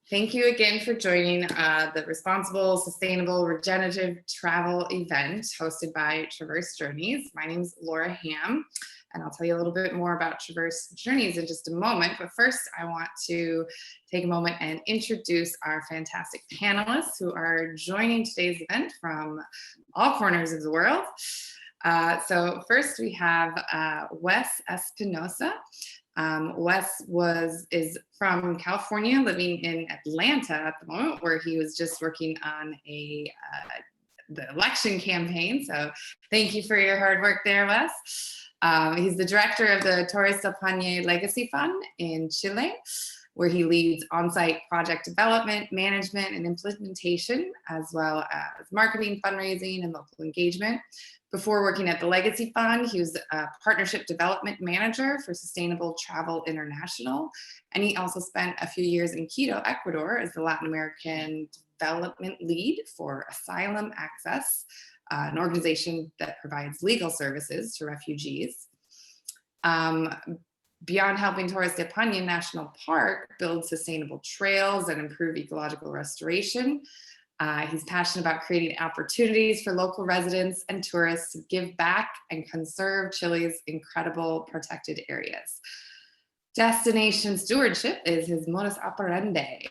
Thank you again for joining the Responsible, Sustainable, Regenerative Travel event hosted by Traverse Journeys. My name is Laura Ham, and I'll tell you a little bit more about Traverse Journeys in just a moment. But first, I want to take a moment and introduce our fantastic panelists who are joining today's event from all corners of the world. So first, we have Wes Espinosa. Wes is from California, living in Atlanta at the moment, where he was just working on the election campaign. So thank you for your hard work there, Wes. He's the director of the Torres del Paine Legacy Fund in Chile, where he leads on-site project development, management, and implementation, as well as marketing, fundraising, and local engagement. Before working at the Legacy Fund, he was a partnership development manager for Sustainable Travel International, and he also spent a few years in Quito, Ecuador, as the Latin American development lead for Asylum Access, an organization that provides legal services to refugees. Beyond helping Torres del Paine National Park build sustainable trails and improve ecological restoration, he's passionate about creating opportunities for local residents and tourists to give back and conserve Chile's incredible protected areas. Destination stewardship is his modus operandi.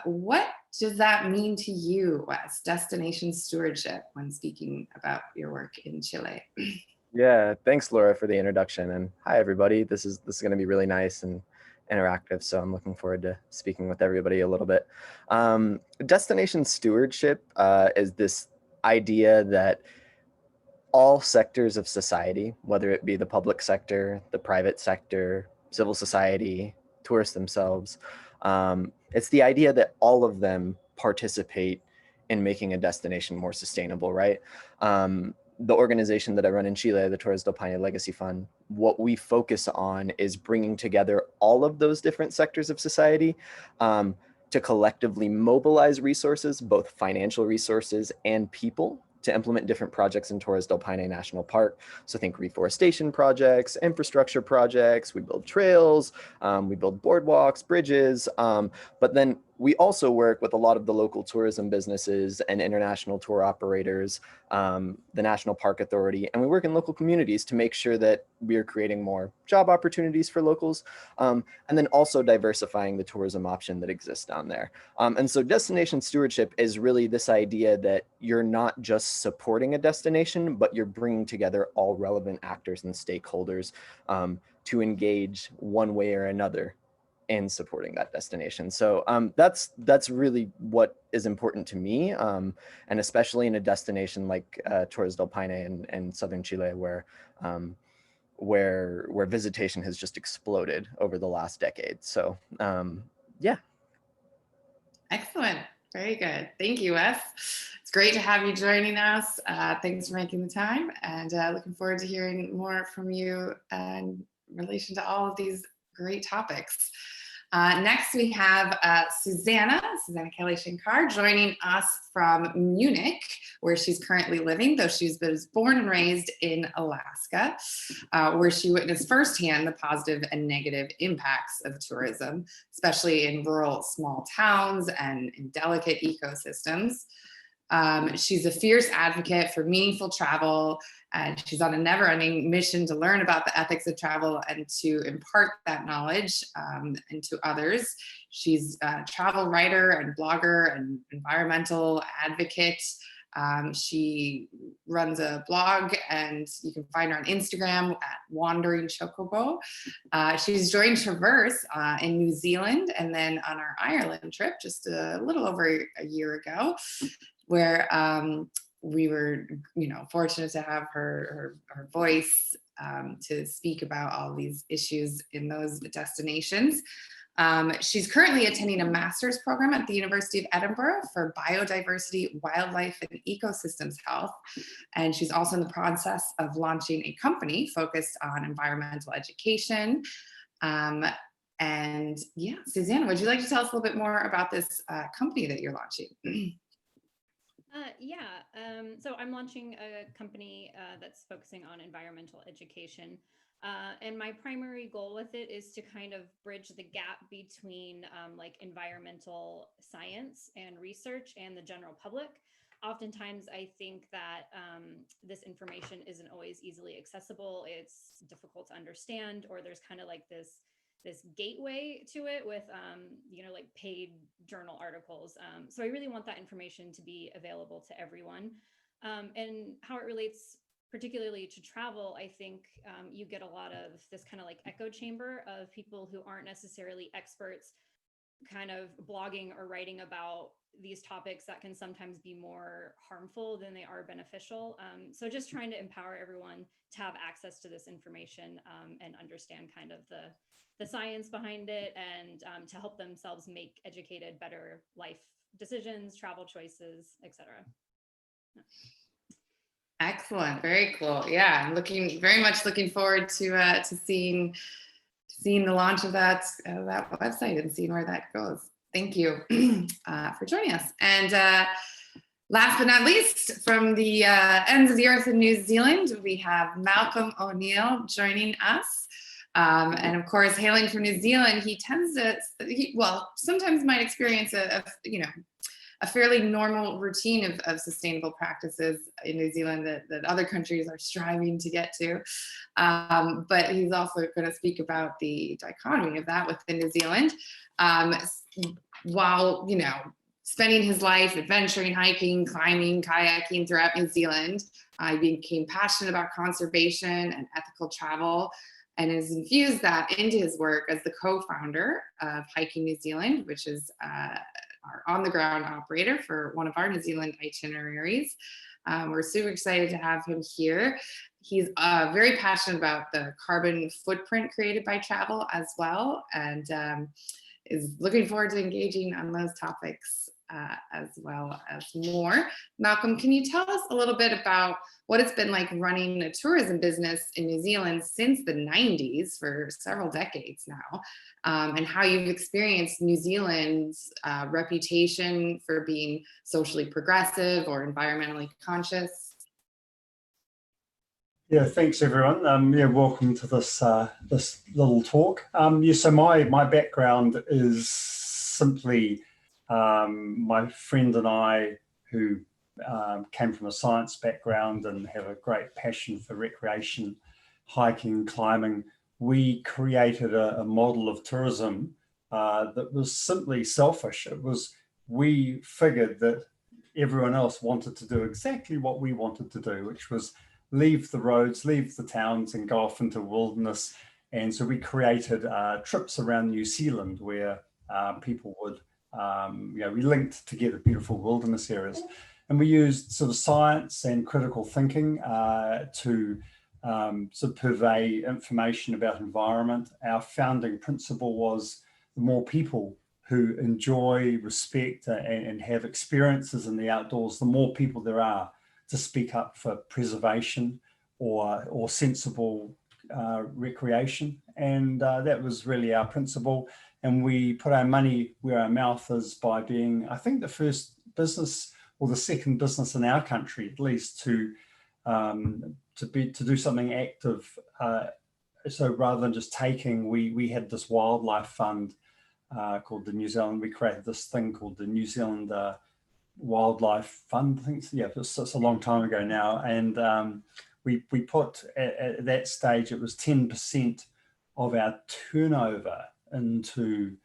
What does that mean to you, Wes, destination stewardship, when speaking about your work in Chile? Yeah, thanks, Laura, for the introduction. And hi, everybody. This is going to be really nice and interactive, so I'm looking forward to speaking with everybody a little bit. Destination stewardship is this idea that all sectors of society, whether it be the public sector, the private sector, civil society, tourists themselves, it's the idea that all of them participate in making a destination more sustainable, right? The organization that I run in Chile, the Torres del Paine Legacy Fund, what we focus on is bringing together all of those different sectors of society to collectively mobilize resources, both financial resources and people, to implement different projects in Torres del Paine National Park. So think reforestation projects, infrastructure projects, we build trails, we build boardwalks, bridges, but then we also work with a lot of the local tourism businesses and international tour operators, the National Park Authority, and we work in local communities to make sure that we are creating more job opportunities for locals, and then also diversifying the tourism option that exists down there. And so destination stewardship is really this idea that you're not just supporting a destination, but you're bringing together all relevant actors and stakeholders to engage one way or another in supporting that destination. So that's really what is important to me, and especially in a destination like Torres del Paine in southern Chile, where visitation has just exploded over the last decade. So yeah. Excellent. Very good. Thank you, Wes. It's great to have you joining us. Thanks for making the time, and looking forward to hearing more from you in relation to all of these great topics. Next, we have Susanna Kelly joining us from Munich, where she's currently living, though she was born and raised in Alaska, where she witnessed firsthand the positive and negative impacts of tourism, especially in rural small towns and in delicate ecosystems. She's a fierce advocate for meaningful travel, and she's on a never-ending mission to learn about the ethics of travel and to impart that knowledge into others. She's a travel writer and blogger and environmental advocate. She runs a blog, and you can find her on Instagram at Wandering Chocobo. She's joined Traverse in New Zealand, and then on our Ireland trip just a little over a year ago, where we were, fortunate to have her voice to speak about all these issues in those destinations. She's currently attending a master's program at the University of Edinburgh for biodiversity, wildlife, and ecosystems health. And she's also in the process of launching a company focused on environmental education. And yeah, Susanna, would you like to tell us a little bit more about this company that you're launching? So I'm launching a company that's focusing on environmental education. And my primary goal with it is to kind of bridge the gap between like environmental science and research and the general public. Oftentimes, I think that this information isn't always easily accessible. It's difficult to understand, or there's kind of like this gateway to it with like paid journal articles. So I really want that information to be available to everyone. And how it relates particularly to travel, I think you get a lot of this kind of like echo chamber of people who aren't necessarily experts kind of blogging or writing about these topics that can sometimes be more harmful than they are beneficial. So just trying to empower everyone to have access to this information and understand kind of the science behind it, and to help themselves make educated, better life decisions, travel choices, etc. Excellent, very cool. Yeah, I'm very much looking forward to seeing the launch of that website and seeing where that goes. Thank you for joining us. And last but not least, from the ends of the earth in New Zealand, we have Malcolm ONeill joining us. And of course, hailing from New Zealand, he tends to, sometimes might experience a fairly normal routine of sustainable practices in New Zealand that other countries are striving to get to. But he's also going to speak about the dichotomy of that within New Zealand, while, spending his life adventuring, hiking, climbing, kayaking throughout New Zealand. He became passionate about conservation and ethical travel, and has infused that into his work as the co-founder of Hiking New Zealand, which is our on-the-ground operator for one of our New Zealand itineraries. We're super excited to have him here. He's very passionate about the carbon footprint created by travel as well, and is looking forward to engaging on those topics as well as more. Malcolm, can you tell us a little bit about what it's been like running a tourism business in New Zealand since the 90s, for several decades now, and how you've experienced New Zealand's reputation for being socially progressive or environmentally conscious? Yeah, thanks everyone. Welcome to this this little talk. So my background is simply my friend and I, who came from a science background and have a great passion for recreation, hiking, climbing. We created a model of tourism that was simply selfish. We figured that everyone else wanted to do exactly what we wanted to do, which was leave the roads, leave the towns, and go off into wilderness. And so we created trips around New Zealand where people would, we linked together beautiful wilderness areas. And we used sort of science and critical thinking to sort of purvey information about environment. Our founding principle was the more people who enjoy, respect, and have experiences in the outdoors, the more people there are to speak up for preservation or sensible recreation. And that was really our principle. And we put our money where our mouth is by being, I think, the first business, or the second business in our country, at least, to do something active. So rather than just taking, we had this wildlife fund called the New Zealand. We created this thing called the New Zealand Wildlife Fund. I think, it's a long time ago now. And we put at that stage, it was 10% of our turnover into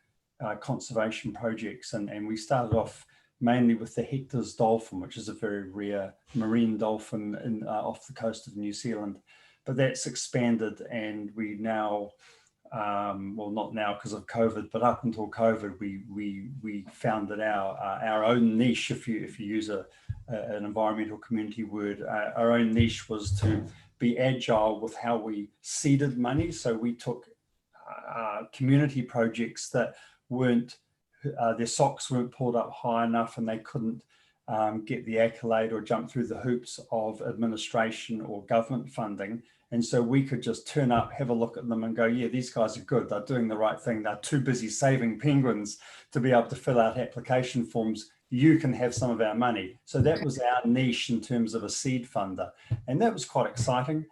conservation projects, and we started off mainly with the Hector's dolphin, which is a very rare marine dolphin off the coast of New Zealand. But that's expanded, and we now, well, not now because of COVID, but up until COVID, we found that our own niche, if you use an environmental community word, our own niche was to be agile with how we seeded money. So we took community projects that weren't, their socks weren't pulled up high enough, and they couldn't get the accolade or jump through the hoops of administration or government funding. And so we could just turn up, have a look at them and go, yeah, these guys are good. They're doing the right thing. They're too busy saving penguins to be able to fill out application forms. You can have some of our money. So that was our niche in terms of a seed funder. And that was quite exciting.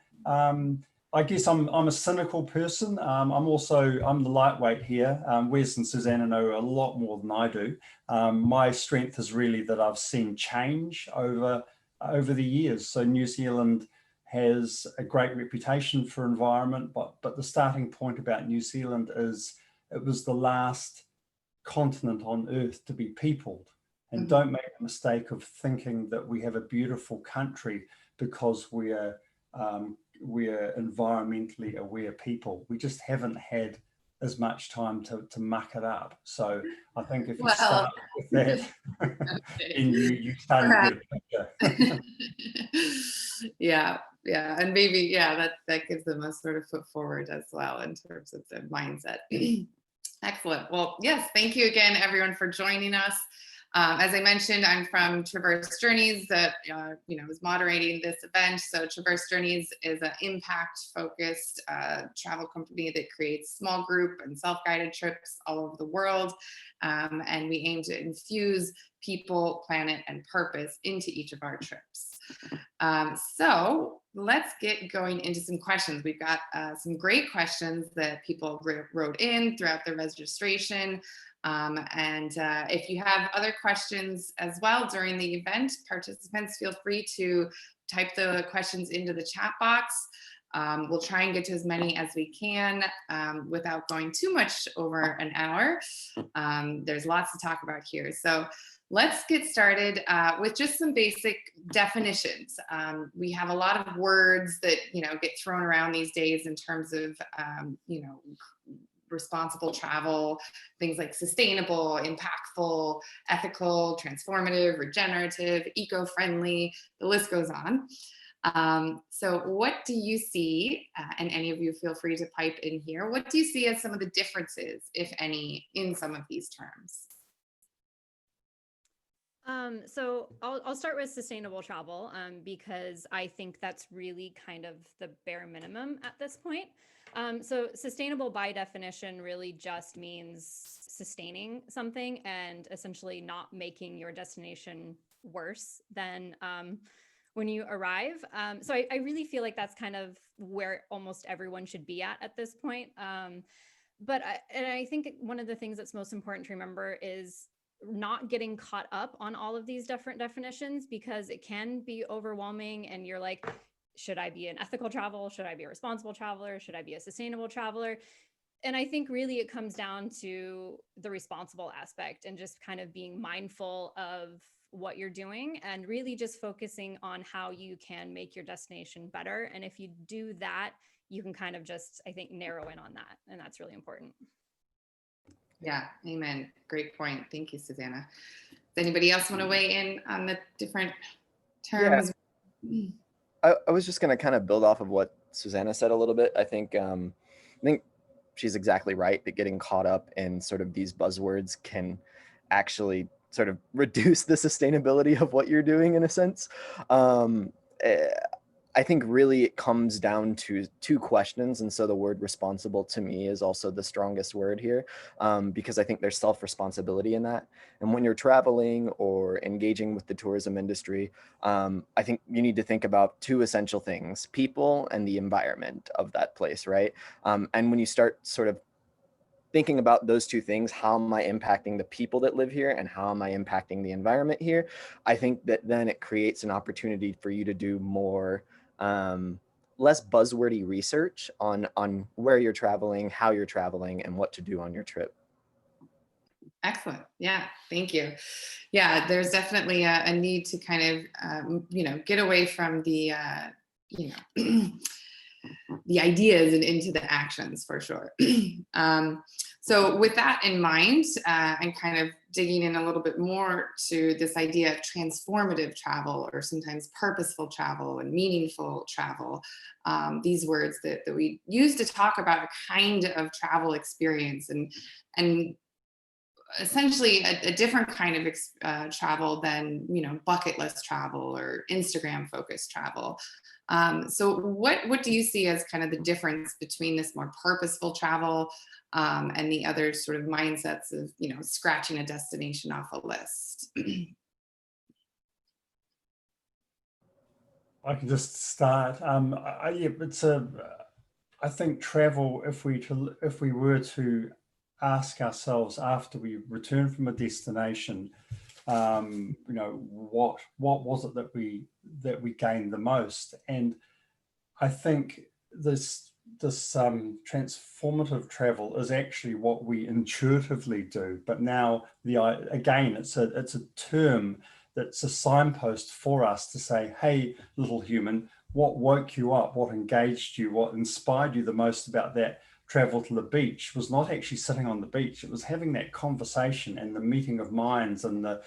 I guess I'm a cynical person. I'm the lightweight here. Wes and Susanna know a lot more than I do. My strength is really that I've seen change over the years. So New Zealand has a great reputation for environment, but the starting point about New Zealand is it was the last continent on Earth to be peopled. And don't make the mistake of thinking that we have a beautiful country because we're environmentally aware people. We just haven't had as much time to muck it up. So I think if you start with that, then you start to get a picture. Yeah, and maybe that gives them a sort of foot forward as well in terms of the mindset. Excellent. Well, yes, thank you again, everyone, for joining us. As I mentioned, I'm from Traverse Journeys that is moderating this event. So Traverse Journeys is an impact-focused travel company that creates small group and self-guided trips all over the world. And we aim to infuse people, planet, and purpose into each of our trips. So let's get going into some questions. We've got some great questions that people wrote in throughout the registration. If you have other questions as well during the event, participants feel free to type the questions into the chat box. We'll try and get to as many as we can without going too much over an hour. There's lots to talk about here. So let's get started with just some basic definitions. We have a lot of words that get thrown around these days in terms of responsible travel, things like sustainable, impactful, ethical, transformative, regenerative, eco-friendly, the list goes on. So what do you see, and any of you feel free to pipe in here, what do you see as some of the differences, if any, in some of these terms? So I'll start with sustainable travel because I think that's really kind of the bare minimum at this point. So sustainable by definition really just means sustaining something and essentially not making your destination worse than when you arrive. So I really feel like that's kind of where almost everyone should be at this point. But I think one of the things that's most important to remember is not getting caught up on all of these different definitions, because it can be overwhelming and you're like, should I be an ethical travel? Should I be a responsible traveler? Should I be a sustainable traveler? And I think really it comes down to the responsible aspect and just kind of being mindful of what you're doing and really just focusing on how you can make your destination better. And if you do that, you can kind of just, I think, narrow in on that. And that's really important. Yeah, amen. Great point. Thank you, Susanna. Does anybody else want to weigh in on the different terms? Yeah. I was just going to kind of build off of what Susanna said a little bit. I think she's exactly right that getting caught up in sort of these buzzwords can actually sort of reduce the sustainability of what you're doing in a sense. I think really it comes down to two questions. And so the word responsible to me is also the strongest word here because I think there's self-responsibility in that. And when you're traveling or engaging with the tourism industry, I think you need to think about two essential things: people and the environment of that place, right? And when you start sort of thinking about those two things, how am I impacting the people that live here and how am I impacting the environment here? I think that then it creates an opportunity for you to do more less buzzwordy research on where you're traveling, how you're traveling, and what to do on your trip. Excellent. Yeah, thank you. Yeah, there's definitely a need to kind of, get away from the, the ideas and into the actions for sure. So with that in mind, I'm kind of digging in a little bit more to this idea of transformative travel, or sometimes purposeful travel and meaningful travel. These words that we use to talk about a kind of travel experience and essentially a different kind of travel than, bucket list travel or Instagram focused travel. So what do you see as kind of the difference between this more purposeful travel and the other sort of mindsets of, scratching a destination off a list? I can just start. I think travel, if we were to ask ourselves after we return from a destination, what was it that we gained the most? And I think this transformative travel is actually what we intuitively do. But now again, it's a term that's a signpost for us to say, hey, little human, what woke you up, what engaged you, what inspired you the most about that travel to the beach was not actually sitting on the beach. It was having that conversation and the meeting of minds and the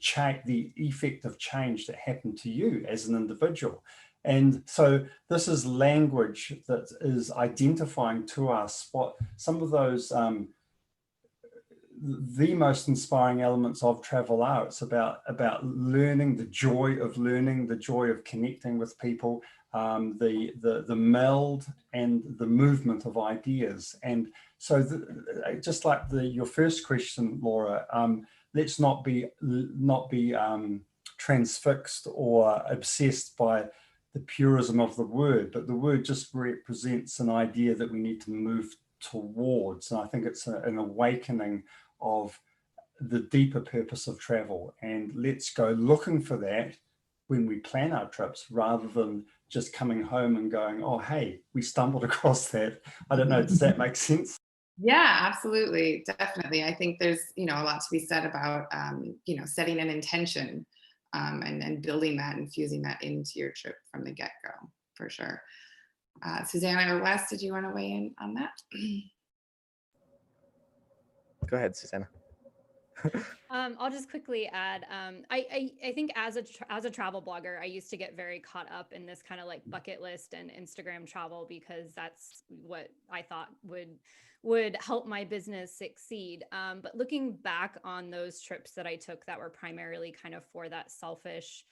effect of change that happened to you as an individual. And so this is language that is identifying to us what some of those the most inspiring elements of travel are. It's about learning, the joy of learning, the joy of connecting with people, the meld and the movement of ideas. And so just like your first question, Laura, let's not be transfixed or obsessed by the purism of the word, but the word just represents an idea that we need to move towards. And I think it's an awakening of the deeper purpose of travel. And let's go looking for that when we plan our trips, rather than just coming home and going, oh, hey, we stumbled across that. I don't know, does that make sense? Yeah, absolutely. Definitely. I think there's, a lot to be said about, setting an intention and building that and fusing that into your trip from the get-go, for sure. Susanna or Wes, did you want to weigh in on that? Go ahead, Susanna. I'll just quickly add, I think as a travel blogger, I used to get very caught up in this kind of like bucket list and Instagram travel, because that's what I thought would help my business succeed. But looking back on those trips that I took that were primarily kind of for that selfish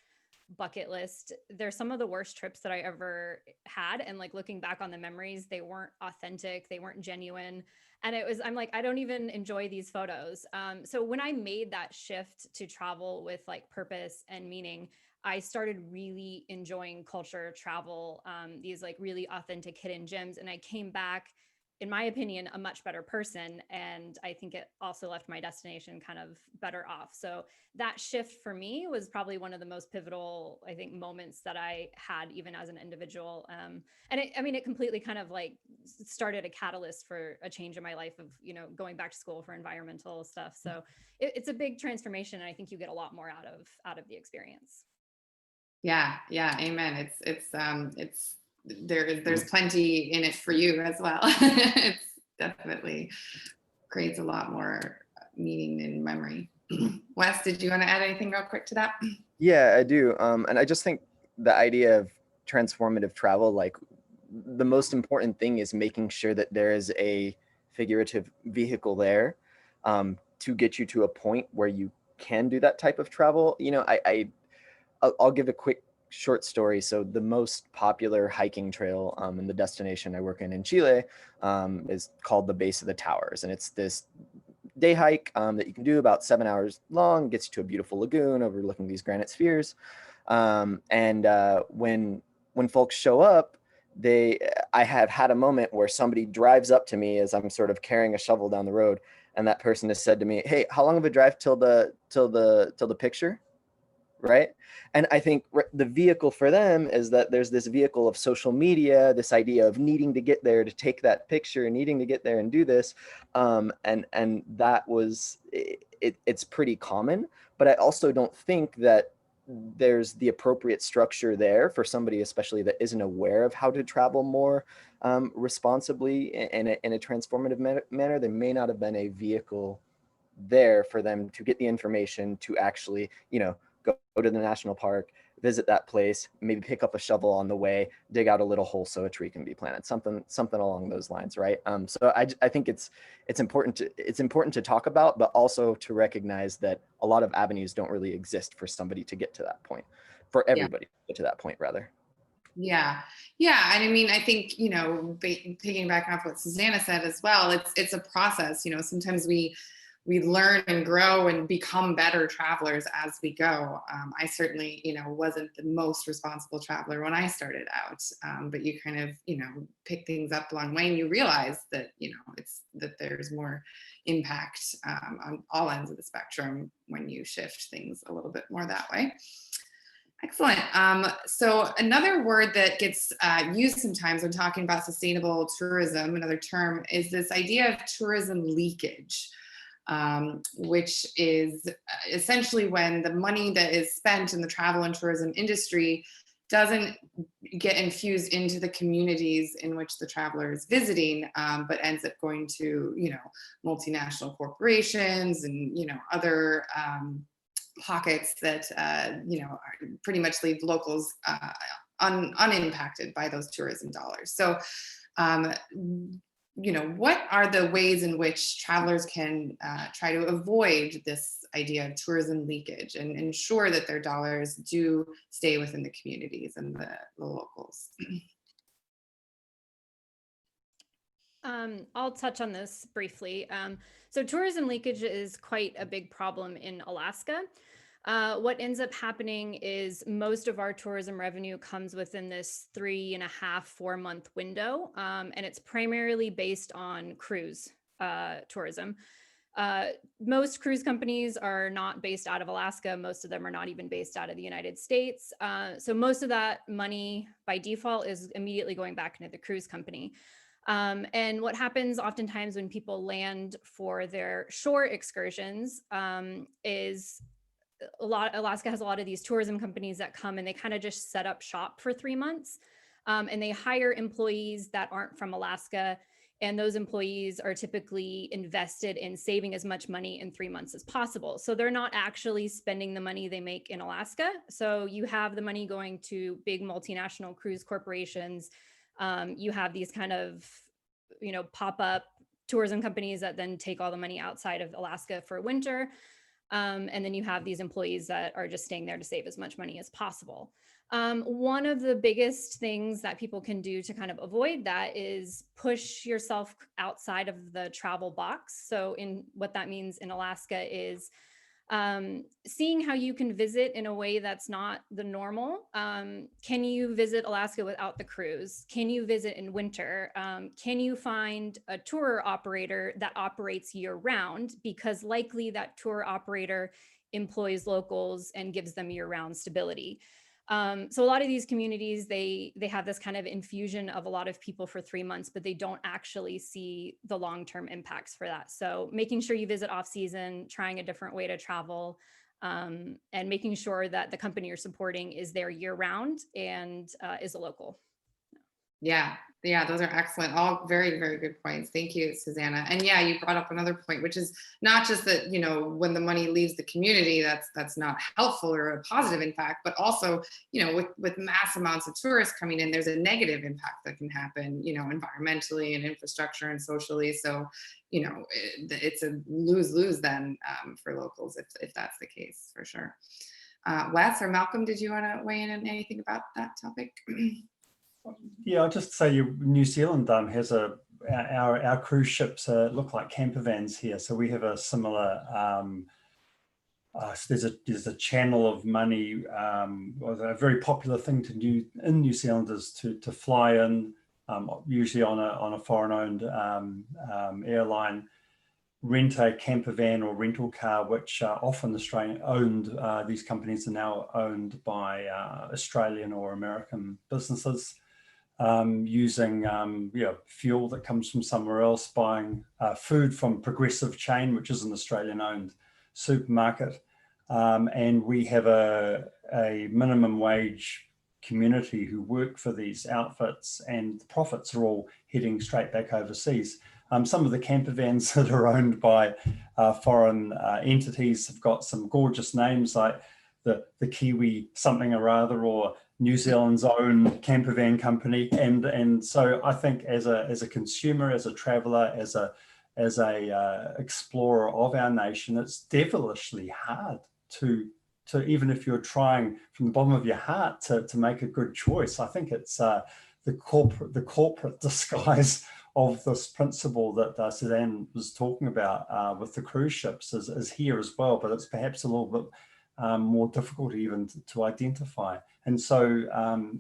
bucket list, they're some of the worst trips that I ever had. And like looking back on the memories, they weren't authentic, they weren't genuine. And I'm like, I don't even enjoy these photos. So when I made that shift to travel with like purpose and meaning, I started really enjoying culture, travel, these like really authentic hidden gems. And I came back, in my opinion, a much better person. And I think it also left my destination kind of better off. So that shift for me was probably one of the most pivotal, I think, moments that I had even as an individual. And it completely kind of like started a catalyst for a change in my life of, going back to school for environmental stuff. So it's a big transformation. And I think you get a lot more out of the experience. Yeah. Amen. There's plenty in it for you as well. It's definitely creates a lot more meaning and memory. Wes, did you want to add anything real quick to that? Yeah, I do. And I just think the idea of transformative travel, like the most important thing is making sure that there is a figurative vehicle there to get you to a point where you can do that type of travel. I'll give a quick short story. So the most popular hiking trail in the destination I work in Chile is called the Base of the Towers. And it's this day hike that you can do about 7 hours long, gets you to a beautiful lagoon overlooking these granite spheres. When folks show up, I have had a moment where somebody drives up to me as I'm sort of carrying a shovel down the road. And that person has said to me, hey, how long of a drive till the picture? Right. And I think the vehicle for them is that there's this vehicle of social media, this idea of needing to get there to take that picture, needing to get there and do this. And that was, it's pretty common, but I also don't think that there's the appropriate structure there for somebody, especially that isn't aware of how to travel more responsibly in a transformative manner. There may not have been a vehicle there for them to get the information to actually, go to the national park, visit that place, maybe pick up a shovel on the way, dig out a little hole so a tree can be planted, something along those lines, right? So I think it's important to talk about, but also to recognize that a lot of avenues don't really exist for somebody to get to that point, for everybody to get to that point, rather. Yeah. And I mean, I think, piggybacking off what Susanna said as well, it's a process. Sometimes we we learn and grow and become better travelers as we go. I certainly, wasn't the most responsible traveler when I started out, but you kind of, pick things up along the way, and you realize that, that there's more impact on all ends of the spectrum when you shift things a little bit more that way. Excellent. So another word that gets used sometimes when talking about sustainable tourism, another term, is this idea of tourism leakage. Which is essentially when the money that is spent in the travel and tourism industry doesn't get infused into the communities in which the traveler is visiting, but ends up going to, multinational corporations and, other pockets that, pretty much leave locals unimpacted by those tourism dollars. So, what are the ways in which travelers can try to avoid this idea of tourism leakage and ensure that their dollars do stay within the communities and the locals? I'll touch on this briefly. So tourism leakage is quite a big problem in Alaska. What ends up happening is most of our tourism revenue comes within this 3.5-4 month window, and it's primarily based on cruise tourism. Most cruise companies are not based out of Alaska. Most of them are not even based out of the United States. So most of that money by default is immediately going back into the cruise company. And what happens oftentimes when people land for their shore excursions is Alaska has a lot of these tourism companies that come and they kind of just set up shop for 3 months, and they hire employees that aren't from Alaska. And those employees are typically invested in saving as much money in 3 months as possible. So they're not actually spending the money they make in Alaska. So you have the money going to big multinational cruise corporations. You have these kind of, pop-up tourism companies that then take all the money outside of Alaska for winter. And then you have these employees that are just staying there to save as much money as possible. One of the biggest things that people can do to kind of avoid that is push yourself outside of the travel box. So what that means in Alaska is seeing how you can visit in a way that's not the normal. Can you visit Alaska without the cruise? Can you visit in winter? Can you find a tour operator that operates year round? Because likely that tour operator employs locals and gives them year round stability. So a lot of these communities, they have this kind of infusion of a lot of people for 3 months, but they don't actually see the long-term impacts for that. So making sure you visit off season, trying a different way to travel, and making sure that the company you're supporting is there year round and is a local. Yeah, those are excellent. All very, very good points. Thank you, Susanna. And yeah, you brought up another point, which is not just that, when the money leaves the community, that's not helpful or a positive impact, but also, with mass amounts of tourists coming in, there's a negative impact that can happen, environmentally and infrastructure and socially. So, it's a lose-lose then for locals if that's the case, for sure. Wes or Malcolm, did you want to weigh in on anything about that topic? Yeah, I'll just say New Zealand has our cruise ships look like camper vans here. So we have a similar, there's a channel of money, a very popular thing in New Zealand is to fly in, usually on a foreign-owned airline, rent a camper van or rental car, which often Australian-owned. These companies are now owned by Australian or American businesses. Using fuel that comes from somewhere else, buying food from Progressive Chain, which is an Australian-owned supermarket, and we have a minimum wage community who work for these outfits, and the profits are all heading straight back overseas. Some of the camper vans that are owned by foreign entities have got some gorgeous names like the Kiwi something or other, or New Zealand's own camper van company, and so I think as a consumer, as a traveller, as a explorer of our nation, it's devilishly hard to even if you're trying from the bottom of your heart to make a good choice. I think it's the corporate disguise of this principle that Suzanne was talking about with the cruise ships is here as well, but it's perhaps a little bit more difficult even to identify. And so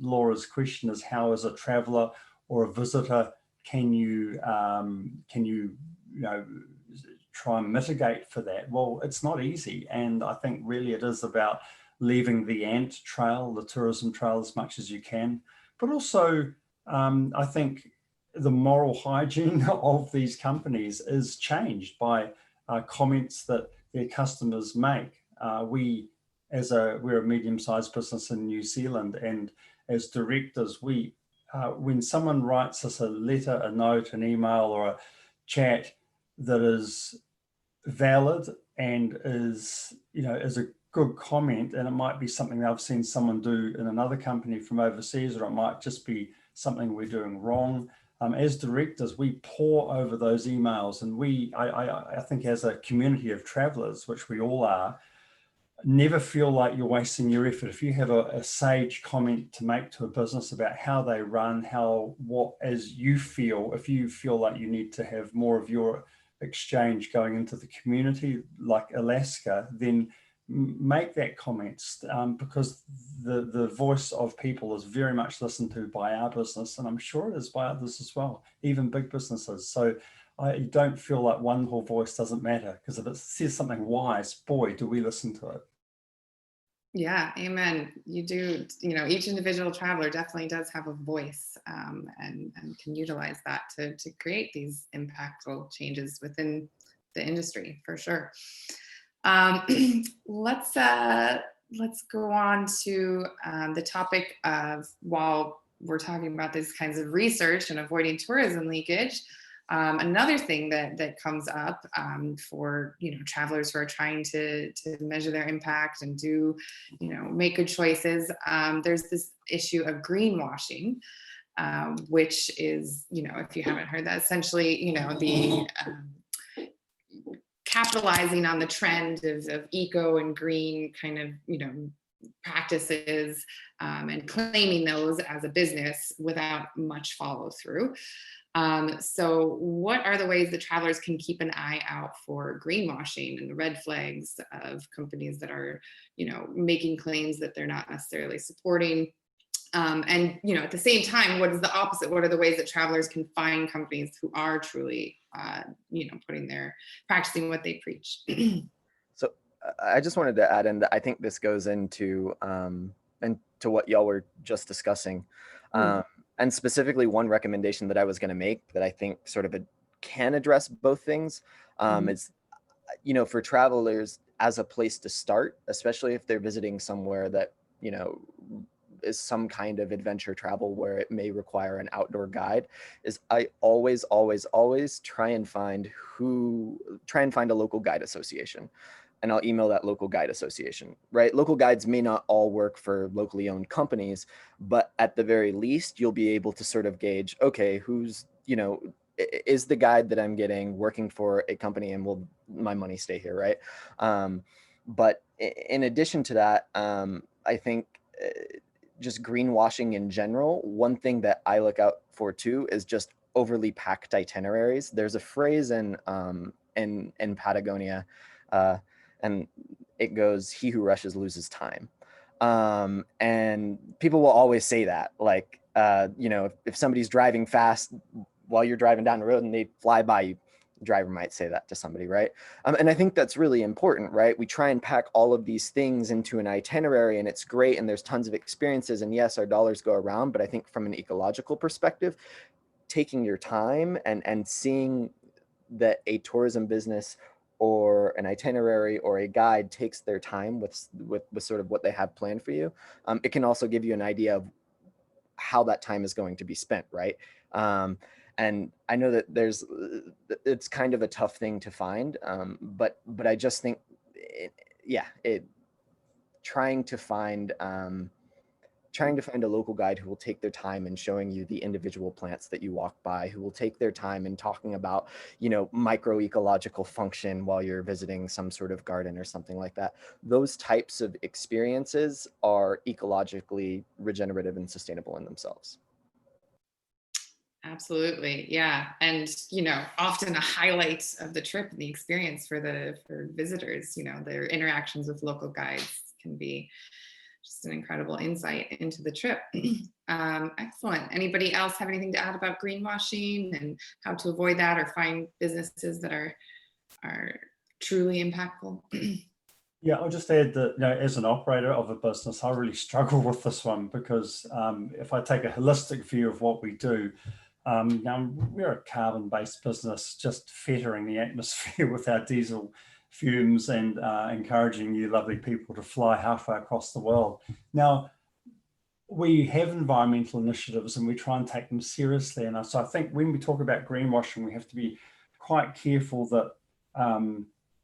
Laura's question is, how as a traveler or a visitor can you try and mitigate for that? Well, it's not easy, and I think really it is about leaving the ant trail, the tourism trail, as much as you can, but also I think the moral hygiene of these companies is changed by comments that their customers make. We're a medium-sized business in New Zealand, and as directors, when someone writes us a letter, a note, an email, or a chat that is valid and is a good comment, and it might be something that I've seen someone do in another company from overseas, or it might just be something we're doing wrong. As directors, we pore over those emails, and I think as a community of travelers, which we all are, never feel like you're wasting your effort. If you have a sage comment to make to a business about how they run, if you feel like you need to have more of your exchange going into the community, like Alaska, then make that comment, because the voice of people is very much listened to by our business, and I'm sure it is by others as well, even big businesses. So I don't feel like one whole voice doesn't matter, because if it says something wise, boy, do we listen to it. Yeah, amen. You do, each individual traveler definitely does have a voice, and can utilize that to create these impactful changes within the industry, for sure. Let's go on to the topic of, while we're talking about these kinds of research and avoiding tourism leakage, another thing that comes up for travelers who are trying to measure their impact and do make good choices, there's this issue of greenwashing, which is, if you haven't heard that, essentially the capitalizing on the trend of eco and green kind of practices, and claiming those as a business without much follow through. So what are the ways that travelers can keep an eye out for greenwashing and the red flags of companies that are, making claims that they're not necessarily supporting? And, at the same time, what is the opposite? What are the ways that travelers can find companies who are truly, practicing what they preach? So I just wanted to add in that I think this goes into what y'all were just discussing. And specifically, one recommendation that I was going to make that I think sort of can address both things is, for travelers as a place to start, especially if they're visiting somewhere that, is some kind of adventure travel where it may require an outdoor guide, is I always try and find a local guide association. And I'll email that local guide association, right? Local guides may not all work for locally owned companies, but at the very least, you'll be able to sort of gauge, okay, who's, is the guide that I'm getting working for a company, and will my money stay here, right? But in addition to that, I think just greenwashing in general, one thing that I look out for too is just overly packed itineraries. There's a phrase in Patagonia, and it goes, "He who rushes loses time." And people will always say that, like, if somebody's driving fast while you're driving down the road and they fly by you, the driver might say that to somebody, right? And I think that's really important, right? We try and pack all of these things into an itinerary, and it's great, and there's tons of experiences, and yes, our dollars go around, but I think from an ecological perspective, taking your time and seeing that a tourism business or an itinerary or a guide takes their time with sort of what they have planned for you, it can also give you an idea of how that time is going to be spent, right? And I know that it's kind of a tough thing to find, but I just think, trying to find a local guide who will take their time in showing you the individual plants that you walk by, who will take their time in talking about, microecological function while you're visiting some sort of garden or something like that. Those types of experiences are ecologically regenerative and sustainable in themselves. Absolutely. Yeah. And, you know, often a highlight of the trip and the experience for visitors, you know, their interactions with local guides can be just an incredible insight into the trip. Excellent. Anybody else have anything to add about greenwashing and how to avoid that or find businesses that are truly impactful? Yeah, I'll just add that, you know, as an operator of a business, I really struggle with this one because if I take a holistic view of what we do, now we're a carbon-based business, just fettering the atmosphere with our diesel fumes and encouraging you lovely people to fly halfway across the world. Now, we have environmental initiatives and we try and take them seriously. And so I think when we talk about greenwashing, we have to be quite careful that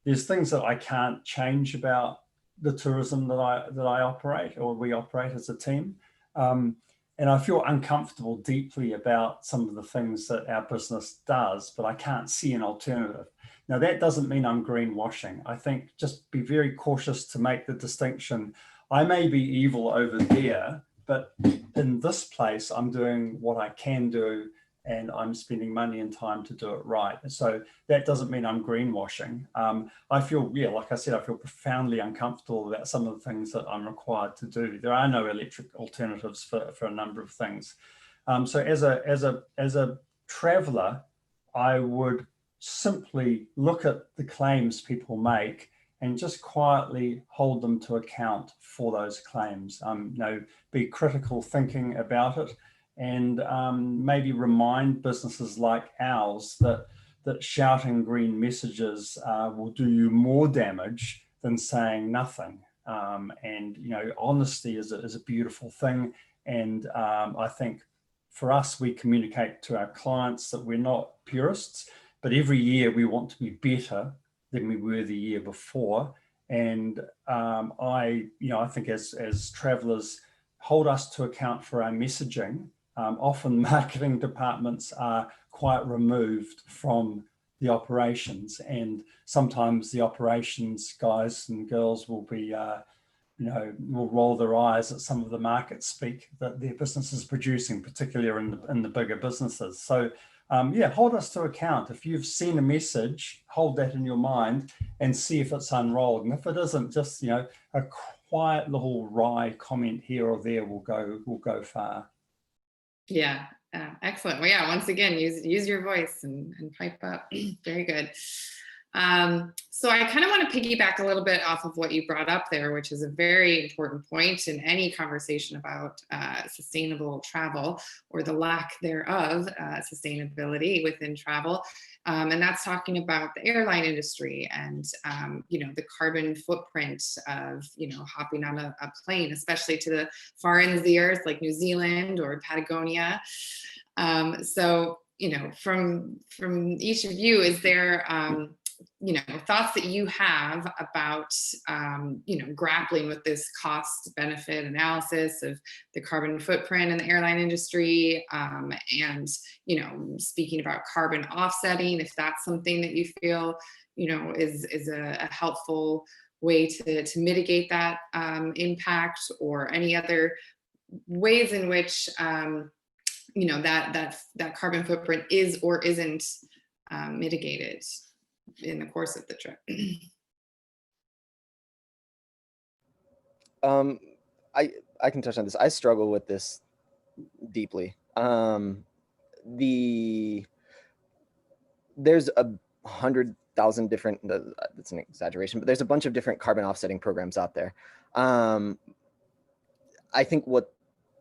there's things that I can't change about the tourism that I operate or we operate as a team. And I feel uncomfortable deeply about some of the things that our business does, but I can't see an alternative. Now, that doesn't mean I'm greenwashing. I think just be very cautious to make the distinction. I may be evil over there, but in this place, I'm doing what I can do and I'm spending money and time to do it right. So that doesn't mean I'm greenwashing. I feel, yeah, like I said, I feel profoundly uncomfortable about some of the things that I'm required to do. There are no electric alternatives for a number of things. So as a traveler, I would simply look at the claims people make and just quietly hold them to account for those claims. You know, be critical thinking about it, and maybe remind businesses like ours that shouting green messages will do you more damage than saying nothing. And you know, honesty is a beautiful thing. And I think for us, we communicate to our clients that we're not purists, but every year we want to be better than we were the year before. And I think as travelers, hold us to account for our messaging. Often marketing departments are quite removed from the operations, and sometimes the operations guys and girls will be, will roll their eyes at some of the market speak that their business is producing, particularly in the bigger businesses. So hold us to account. If you've seen a message, hold that in your mind and see if it's unrolled. And if it isn't, just a quiet little wry comment here or there will go far. Yeah, excellent. Well, yeah, once again, use your voice and pipe up. Very good. So I kind of want to piggyback a little bit off of what you brought up there, which is a very important point in any conversation about sustainable travel or the lack thereof sustainability within travel. And that's talking about the airline industry and, the carbon footprint of, hopping on a plane, especially to the far ends of the earth, like New Zealand or Patagonia. So, from each of you, is there, thoughts that you have about, grappling with this cost benefit analysis of the carbon footprint in the airline industry, and, speaking about carbon offsetting, if that's something that you feel, is a helpful way to mitigate that impact, or any other ways in which, that carbon footprint is or isn't mitigated in the course of the trip. I can touch on this. I struggle with this deeply. There's 100,000 different, that's an exaggeration, but there's a bunch of different carbon offsetting programs out there. I think what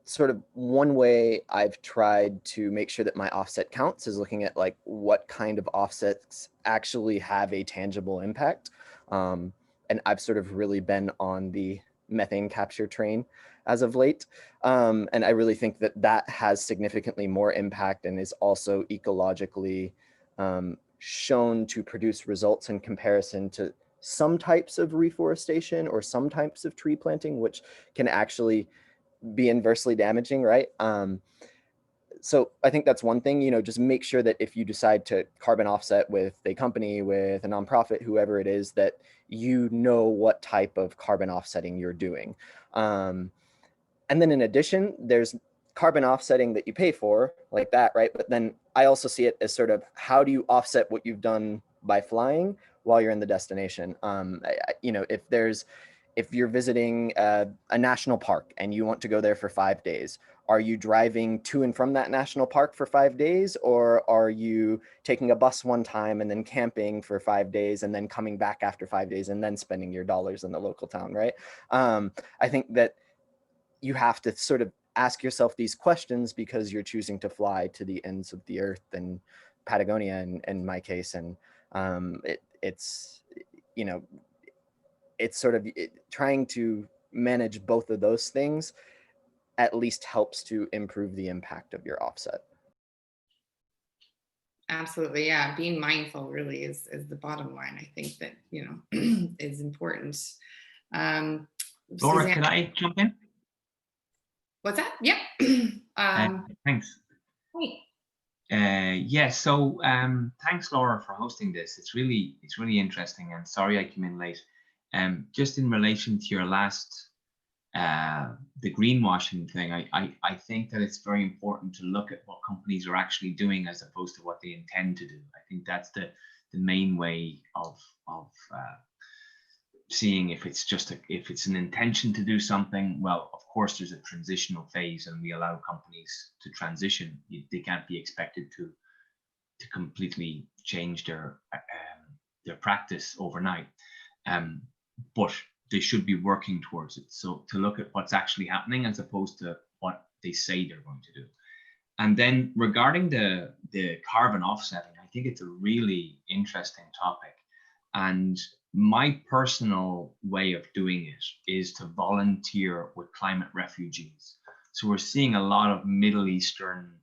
sort of one way I've tried to make sure that my offset counts is looking at like what kind of offsets actually have a tangible impact. And I've sort of really been on the methane capture train as of late. And I really think that has significantly more impact and is also ecologically shown to produce results in comparison to some types of reforestation or some types of tree planting, which can actually be inversely damaging, right? So I think that's one thing, just make sure that if you decide to carbon offset with a company, with a nonprofit, whoever it is, that you know what type of carbon offsetting you're doing. And then in addition, there's carbon offsetting that you pay for, like that, right? But then I also see it as sort of, how do you offset what you've done by flying while you're in the destination? You know, if you're visiting a national park and you want to go there for 5 days, are you driving to and from that national park for 5 days, or are you taking a bus one time and then camping for 5 days and then coming back after 5 days and then spending your dollars in the local town, right? I think that you have to sort of ask yourself these questions because you're choosing to fly to the ends of the earth, and Patagonia in my case. And it's, you know, it's sort of trying to manage both of those things at least helps to improve the impact of your offset. Absolutely. Yeah. Being mindful really is the bottom line. I think that, you know, is important. Laura, Susanna, can I jump in? what's that? Yeah. Thanks. Hey. Yeah, so thanks, Laura, for hosting this. It's really interesting, and sorry I came in late. Just in relation to your last, the greenwashing thing, I think that it's very important to look at what companies are actually doing as opposed to what they intend to do. I think that's the main way of seeing if it's just if it's an intention to do something. Well, of course, there's a transitional phase, and we allow companies to transition. They can't be expected to completely change their practice overnight, but they should be working towards it. So to look at what's actually happening as opposed to what they say they're going to do. And then regarding the carbon offsetting, I think it's a really interesting topic. And my personal way of doing it is to volunteer with climate refugees. So we're seeing a lot of Middle Eastern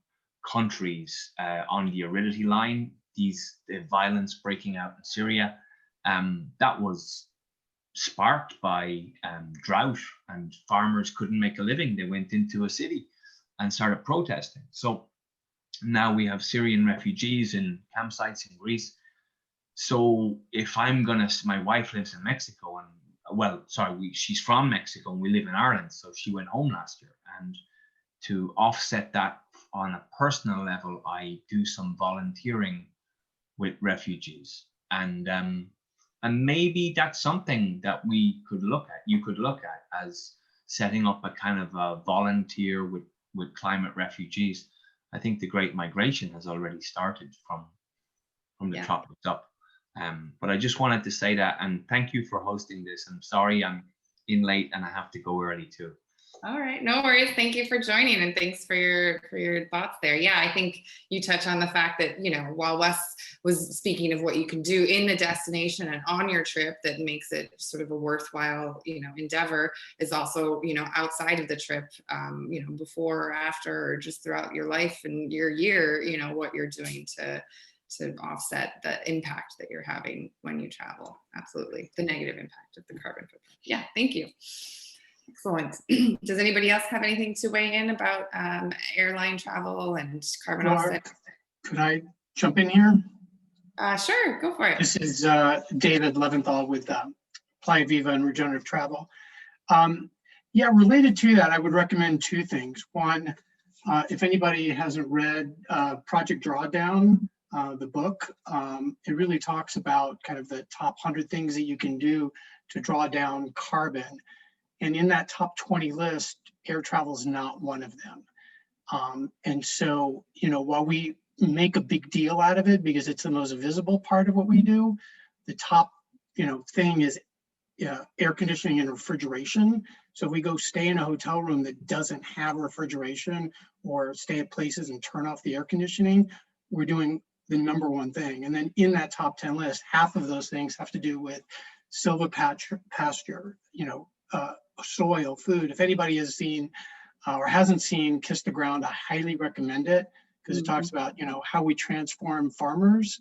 countries on the aridity line, the violence breaking out in Syria. That was sparked by drought, and farmers couldn't make a living. They went into a city and started protesting. So now we have Syrian refugees in campsites in Greece. So if I'm gonna, my wife lives in Mexico, and well, sorry, she's from Mexico and we live in Ireland. So she went home last year, and to offset that on a personal level, I do some volunteering with refugees, and maybe that's something that we could look at. You could look at as setting up a kind of a volunteer with climate refugees. I think the Great Migration has already started from the tropics up. But I just wanted to say that, and thank you for hosting this. I'm sorry I'm in late and I have to go early too. All right, no worries. Thank you for joining, and thanks for your thoughts there. Yeah, I think you touch on the fact that, you know, while Wes was speaking of what you can do in the destination and on your trip that makes it sort of a worthwhile, you know, endeavor, is also, you know, outside of the trip, you know, before or after, or just throughout your life and your year, you know, what you're doing to offset the impact that you're having when you travel. Absolutely, the negative impact of the carbon footprint. Yeah, thank you. Excellent. Does anybody else have anything to weigh in about airline travel and carbon offset? Could I jump in here? Sure, go for it. This is David Leventhal with Playa Viva and Regenerative Travel. Yeah, related to that, I would recommend two things. One, if anybody hasn't read Project Drawdown, the book, it really talks about kind of the top 100 things that you can do to draw down carbon. And in that top 20 list, air travel is not one of them. And so, you know, while we make a big deal out of it because it's the most visible part of what we do, the top, you know, thing is air conditioning and refrigeration. So if we go stay in a hotel room that doesn't have refrigeration, or stay at places and turn off the air conditioning, we're doing the #1 thing. And then in that top 10 list, half of those things have to do with silvopasture, you know, soil, food. If anybody has seen or hasn't seen Kiss the Ground, I highly recommend it, because it talks about, you know, how we transform farmers.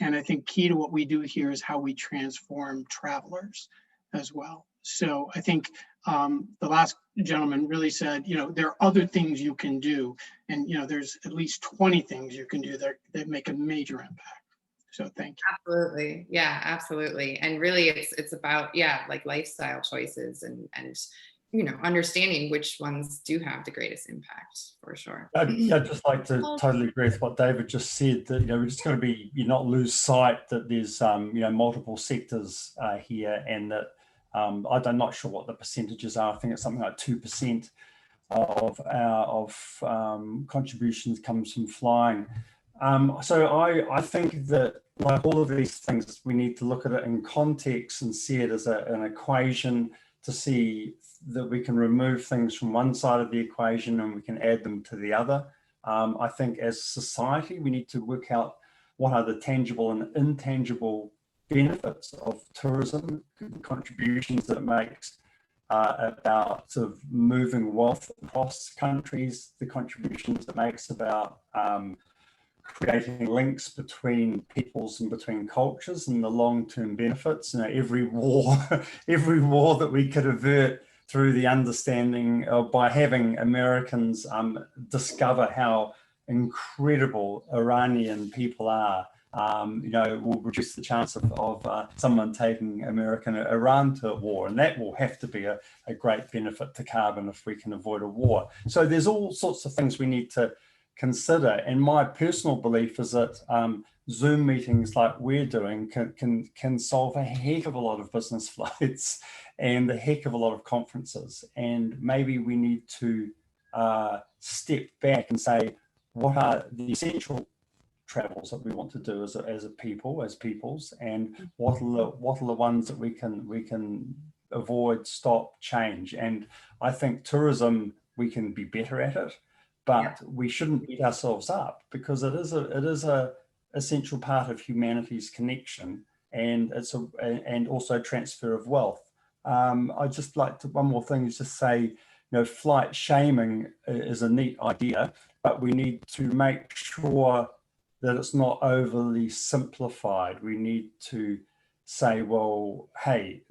And I think key to what we do here is how we transform travelers as well. So I think the last gentleman really said, you know, there are other things you can do. And, you know, there's at least 20 things you can do that make a major impact. So thank you. Absolutely. Yeah, absolutely. And really it's about, yeah, like lifestyle choices and, understanding which ones do have the greatest impact, for sure. I'd just like to totally agree with what David just said, that we're just going to be not lose sight that there's multiple sectors here, and that I'm not sure what the percentages are. I think it's something like 2% of contributions comes from flying. So I think that, like all of these things, we need to look at it in context and see it as an equation, to see that we can remove things from one side of the equation and we can add them to the other. I think as society, we need to work out what are the tangible and intangible benefits of tourism, contributions that it makes about sort of moving wealth across countries, the contributions it makes about creating links between peoples and between cultures, and the long-term benefits. Every war that we could avert through the understanding by having Americans discover how incredible Iranian people are, will reduce the chance of someone taking Iran to war, and that will have to be a great benefit to carbon if we can avoid a war. So there's all sorts of things we need to consider, and my personal belief is that Zoom meetings like we're doing can solve a heck of a lot of business flights and a heck of a lot of conferences, and maybe we need to step back and say, what are the essential travels that we want to do as peoples, and what are the ones that we can avoid, stop, change. And I think tourism, we can be better at it, but we shouldn't beat ourselves up, because it is a essential part of humanity's connection, and and also transfer of wealth. I'd just like to, one more thing is just say, flight shaming is a neat idea, but we need to make sure that it's not overly simplified. We need to say, well, hey,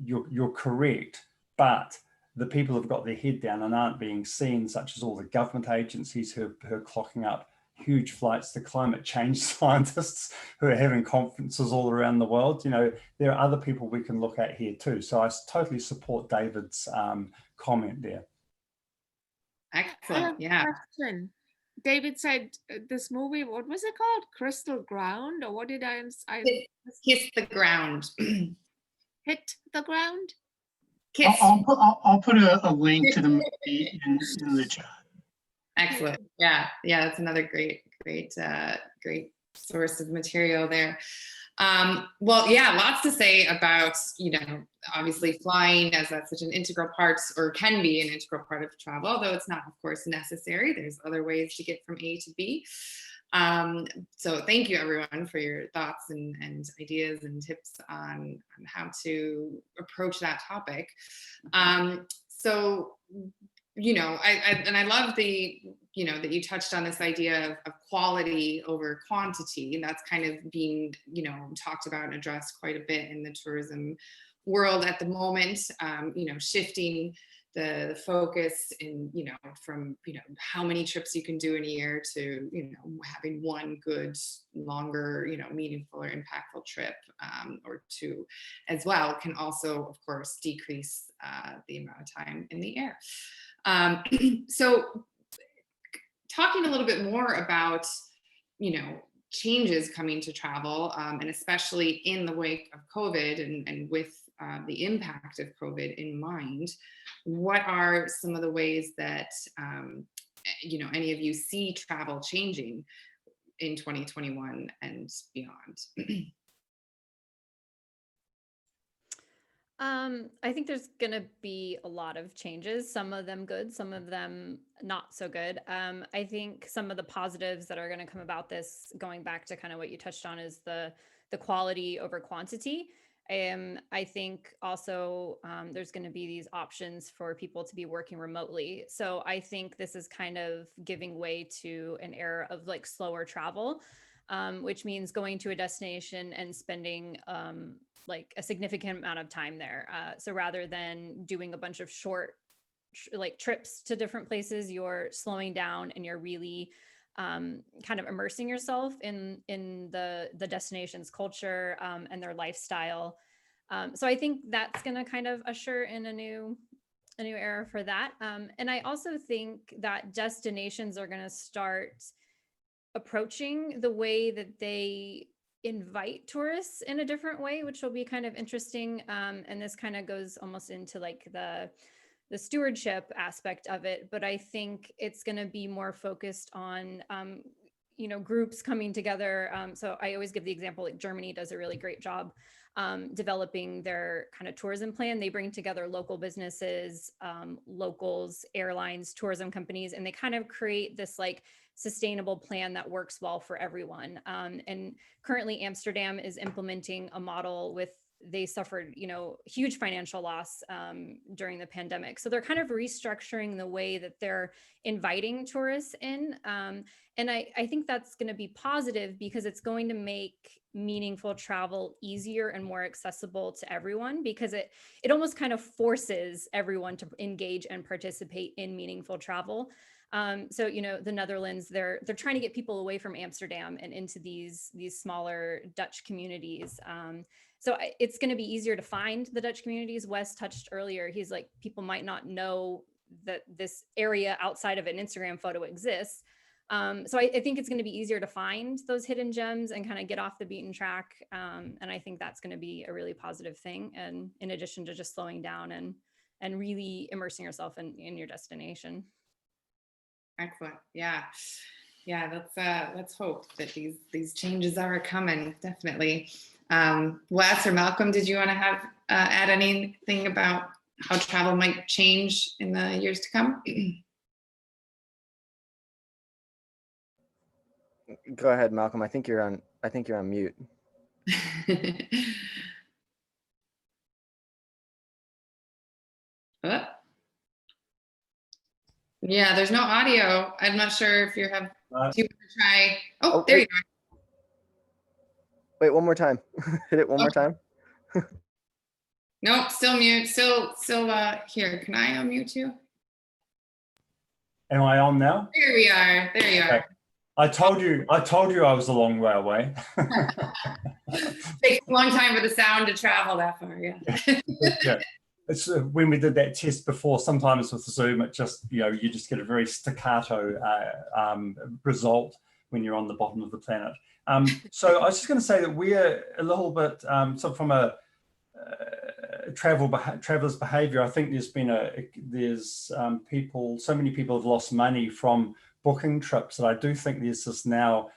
you're correct, but the people have got their head down and aren't being seen, such as all the government agencies who are clocking up huge flights, the climate change scientists who are having conferences all around the world. There are other people we can look at here too. So I totally support David's comment there. Excellent. Yeah. Question. David said this movie, what was it called? Crystal Ground, or what did I Kiss the Ground. Hit the ground? Kiss. I'll put a link to the movie in the chat. Excellent. Yeah, that's another great source of material there. Well, yeah, lots to say about, obviously flying, as that's such an integral part, or can be an integral part of travel, although it's not, of course, necessary. There's other ways to get from A to B. So thank you, everyone, for your thoughts and ideas and tips on how to approach that topic. So, I love that you touched on this idea of quality over quantity, and that's kind of being, talked about and addressed quite a bit in the tourism world at the moment, shifting the focus in, from, how many trips you can do in a year to, having one good, longer, meaningful or impactful trip, or two as well, can also, of course, decrease the amount of time in the air. So talking a little bit more about, changes coming to travel, and especially in the wake of COVID and with the impact of COVID in mind, what are some of the ways that, any of you see travel changing in 2021 and beyond? I think there's going to be a lot of changes, some of them good, some of them not so good. I think some of the positives that are going to come about this, going back to kind of what you touched on, is the quality over quantity. I think also there's going to be these options for people to be working remotely. So I think this is kind of giving way to an era of like slower travel, which means going to a destination and spending like a significant amount of time there. So rather than doing a bunch of short trips to different places, you're slowing down and you're really kind of immersing yourself in the destination's culture and their lifestyle. So I think that's going to kind of usher in a new a new era for that. And I also think that destinations are going to start approaching the way that they invite tourists in a different way, which will be kind of interesting. And this kind of goes almost into like the stewardship aspect of it, but I think it's going to be more focused on groups coming together. So I always give the example, like Germany does a really great job developing their kind of tourism plan. They bring together local businesses, locals, airlines, tourism companies, and they kind of create this like sustainable plan that works well for everyone. And currently Amsterdam is implementing a model with, they suffered, huge financial loss during the pandemic. So they're kind of restructuring the way that they're inviting tourists in. And I think that's going to be positive because it's going to make meaningful travel easier and more accessible to everyone, because it almost kind of forces everyone to engage and participate in meaningful travel. So, the Netherlands, they're trying to get people away from Amsterdam and into these smaller Dutch communities. So it's going to be easier to find the Dutch communities. Wes touched earlier, he's like, people might not know that this area outside of an Instagram photo exists. So I think it's going to be easier to find those hidden gems and kind of get off the beaten track. And I think that's going to be a really positive thing. And in addition to just slowing down and really immersing yourself in your destination. Excellent. Yeah. Let's hope that these changes are coming. Definitely. Wes or Malcolm, did you want to have add anything about how travel might change in the years to come? Go ahead, Malcolm. I think you're on mute. Yeah, there's no audio. I'm not sure if you have. Do you want to try? Oh, there you are. Wait, one more time. Hit it one more time. Nope, still mute. Still here. Can I unmute you? Am I on now? There we are. There you are. Okay. I told you I was a long way away. Takes a long time for the sound to travel that far, yeah. Yeah. It's when we did that test before, sometimes with Zoom, it just, you just get a very staccato result when you're on the bottom of the planet. So I was just going to say that we're a little bit, sort of from a traveler's behavior, I think so many people have lost money from booking trips that I do think there's this now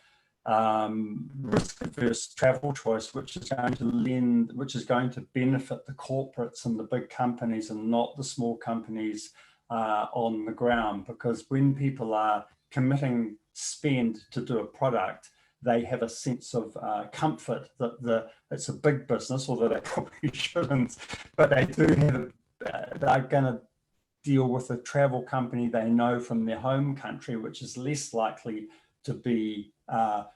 risk-averse travel choice, which is going to benefit the corporates and the big companies and not the small companies on the ground. Because when people are committing spend to do a product, they have a sense of comfort that it's a big business, although they probably shouldn't, but they do have, they're going to deal with a travel company they know from their home country, which is less likely to be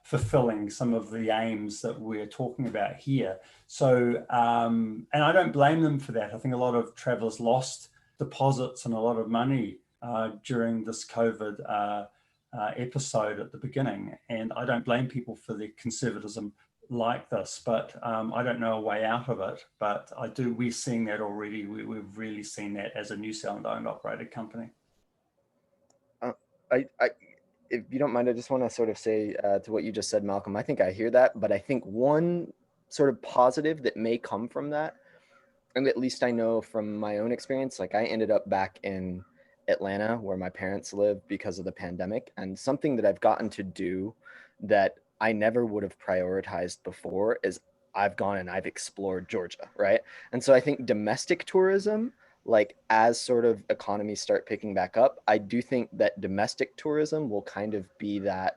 fulfilling some of the aims that we're talking about here. So, and I don't blame them for that. I think a lot of travelers lost deposits and a lot of money during this COVID episode at the beginning. And I don't blame people for their conservatism like this, but I don't know a way out of it. But we're seeing that already. We've really seen that as a New Zealand owned operated company. If you don't mind, I just want to sort of say to what you just said, Malcolm, I think I hear that, but I think one sort of positive that may come from that, and at least I know from my own experience, like I ended up back in Atlanta where my parents live because of the pandemic, and something that I've gotten to do that I never would have prioritized before is I've gone and I've explored Georgia, right? And so I think domestic tourism, like as sort of economies start picking back up, I do think that domestic tourism will kind of be that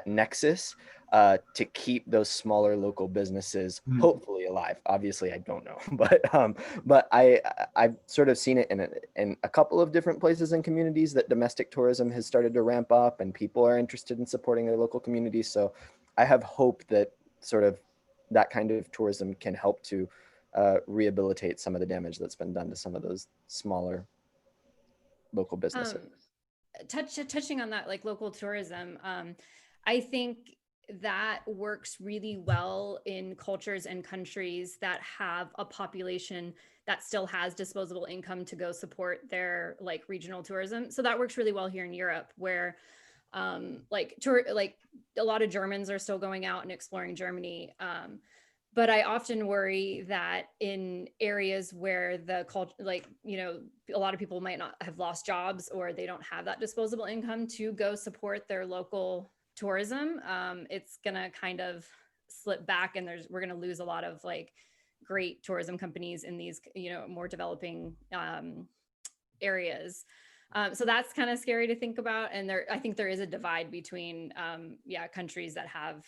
nexus to keep those smaller local businesses hopefully alive. Obviously, I don't know, but I've sort of seen it in a couple of different places and communities that domestic tourism has started to ramp up and people are interested in supporting their local communities. So I have hope that sort of that kind of tourism can help to rehabilitate some of the damage that's been done to some of those smaller local businesses. Touching on that, like local tourism, I think that works really well in cultures and countries that have a population that still has disposable income to go support their like regional tourism. So that works really well here in Europe, where like a lot of Germans are still going out and exploring Germany. But I often worry that in areas where the culture, like, you know, a lot of people might not have lost jobs, or they don't have that disposable income to go support their local tourism, it's gonna kind of slip back, and we're gonna lose a lot of like great tourism companies in these, you know, more developing areas. So that's kind of scary to think about. And I think there is a divide between, countries that have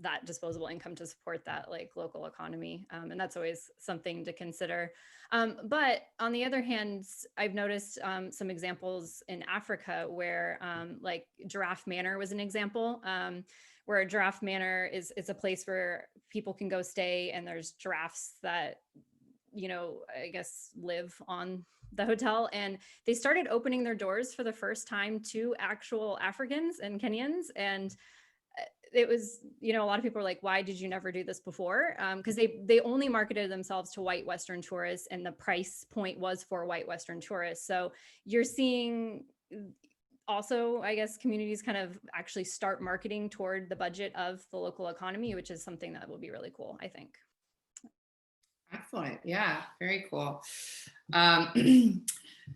that disposable income to support that like local economy. And that's always something to consider. But on the other hand, I've noticed some examples in Africa where like Giraffe Manor was an example, where Giraffe Manor is a place where people can go stay, and there's giraffes that, you know, I guess live on the hotel, and they started opening their doors for the first time to actual Africans and Kenyans. And it was, you know, a lot of people were like, why did you never do this before? Because they only marketed themselves to white Western tourists, and the price point was for white Western tourists. So you're seeing also, I guess, communities kind of actually start marketing toward the budget of the local economy, which is something that will be really cool, I think. Excellent. Yeah, very cool.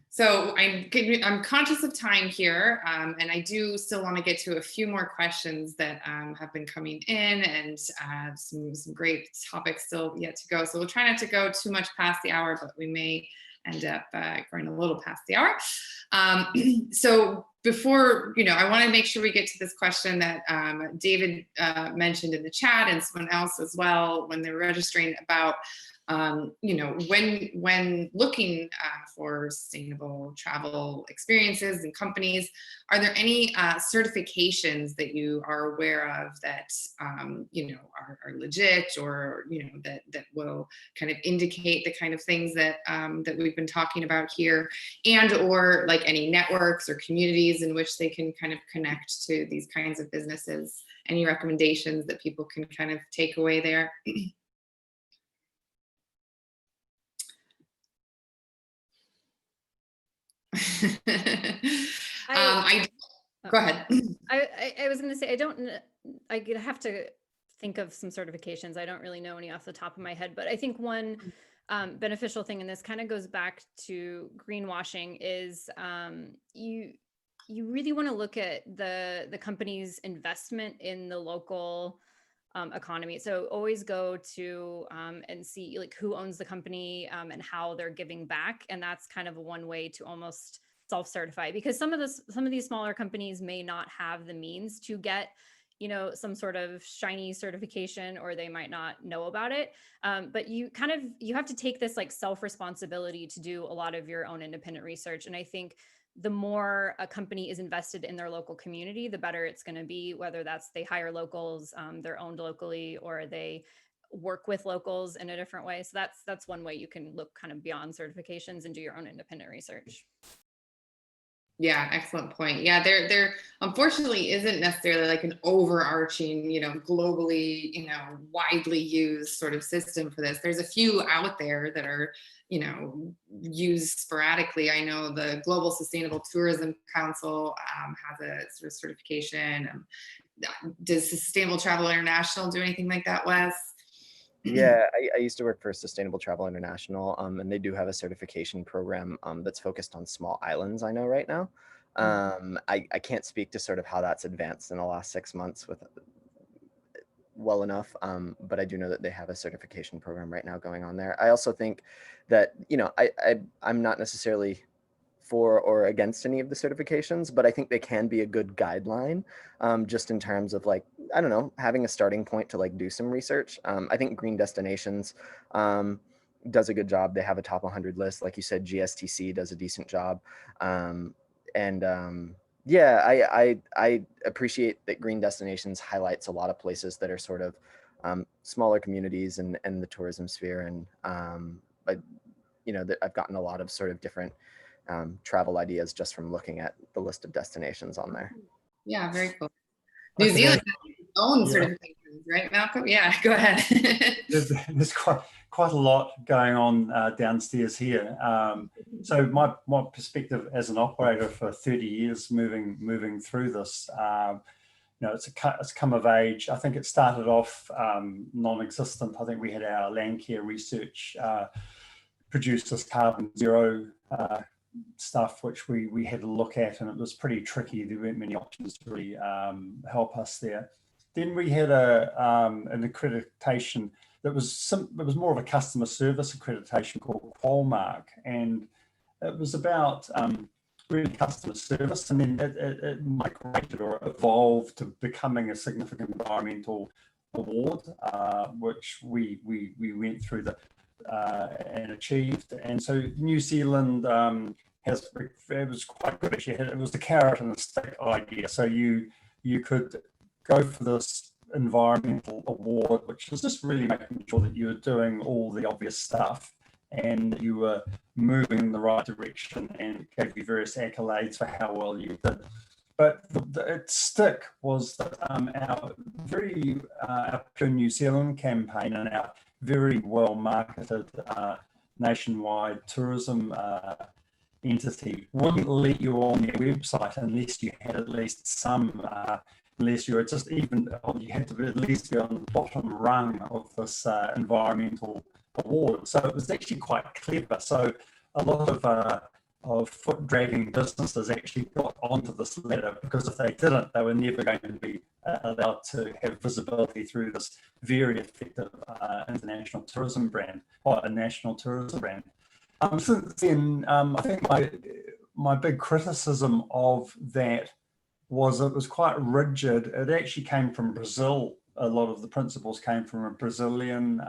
So I'm conscious of time here, and I do still want to get to a few more questions that have been coming in, and some great topics still yet to go. So we'll try not to go too much past the hour, but we may end up going a little past the hour. So before, you know, I want to make sure we get to this question that David mentioned in the chat, and someone else as well when they're registering, about you know, when looking for sustainable travel experiences and companies, are there any certifications that you are aware of that you know, are legit, or you know, that will kind of indicate the kind of things that that we've been talking about here, and or like any networks or communities in which they can kind of connect to these kinds of businesses? Any recommendations that people can kind of take away there? Go ahead. I was going to say, I have to think of some certifications. I don't really know any off the top of my head, but I think one beneficial thing, and this kind of goes back to greenwashing, is you really want to look at the company's investment in the local economy. So always go to and see like who owns the company and how they're giving back. And that's kind of one way to almost self-certify, because some of these smaller companies may not have the means to get, you know, some sort of shiny certification, or they might not know about it. But you have to take this like self-responsibility to do a lot of your own independent research. And I think the more a company is invested in their local community, the better it's going to be, whether that's they hire locals, they're owned locally, or they work with locals in a different way. So that's one way you can look kind of beyond certifications and do your own independent research. Yeah, excellent point. Yeah, there unfortunately isn't necessarily like an overarching, you know, globally, you know, widely used sort of system for this. There's a few out there that are, you know, used sporadically. I know the Global Sustainable Tourism Council has a sort of certification. Does Sustainable Travel International do anything like that, Wes? Yeah, I used to work for Sustainable Travel International, and they do have a certification program that's focused on small islands, I know right now. I can't speak to sort of how that's advanced in the last 6 months well enough, but I do know that they have a certification program right now going on there. I also think that, you know, I'm not necessarily for or against any of the certifications, but I think they can be a good guideline, just in terms of like, I don't know, having a starting point to like do some research. I think Green Destinations does a good job. They have a top 100 list. Like you said, GSTC does a decent job. Yeah, I appreciate that Green Destinations highlights a lot of places that are sort of smaller communities and the tourism sphere. And but you know, that I've gotten a lot of sort of different travel ideas just from looking at the list of destinations on there. Yeah, very cool. New Zealand has its own certifications, right, Malcolm? Yeah, go ahead. There's quite quite a lot going on downstairs here. So my perspective as an operator for 30 years, moving through this, it's come of age. I think it started off non-existent. I think we had our land care research produced this carbon zero stuff, which we had to look at, and it was pretty tricky. There weren't many options to really help us there. Then we had an accreditation that was more of a customer service accreditation called Qualmark, and it was about really customer service, and then it migrated or evolved to becoming a significant environmental award, which we went through and achieved. And so New Zealand it was quite good actually. It was the carrot and the stick idea. So you could go for this environmental award, which was just really making sure that you were doing all the obvious stuff and you were moving in the right direction, and it gave you various accolades for how well you did. But its stick was that our Pure New Zealand campaign and our very well marketed nationwide tourism entity wouldn't let you on their website unless you had at least some, unless you were just you had to at least be on the bottom rung of this environmental award. So it was actually quite clever. So a lot of foot dragging businesses actually got onto this ladder, because if they didn't, they were never going to be allowed to have visibility through this very effective international tourism brand, or a national tourism brand. Since then, I think my big criticism of that was it was quite rigid. It actually came from Brazil. A lot of the principles came from a Brazilian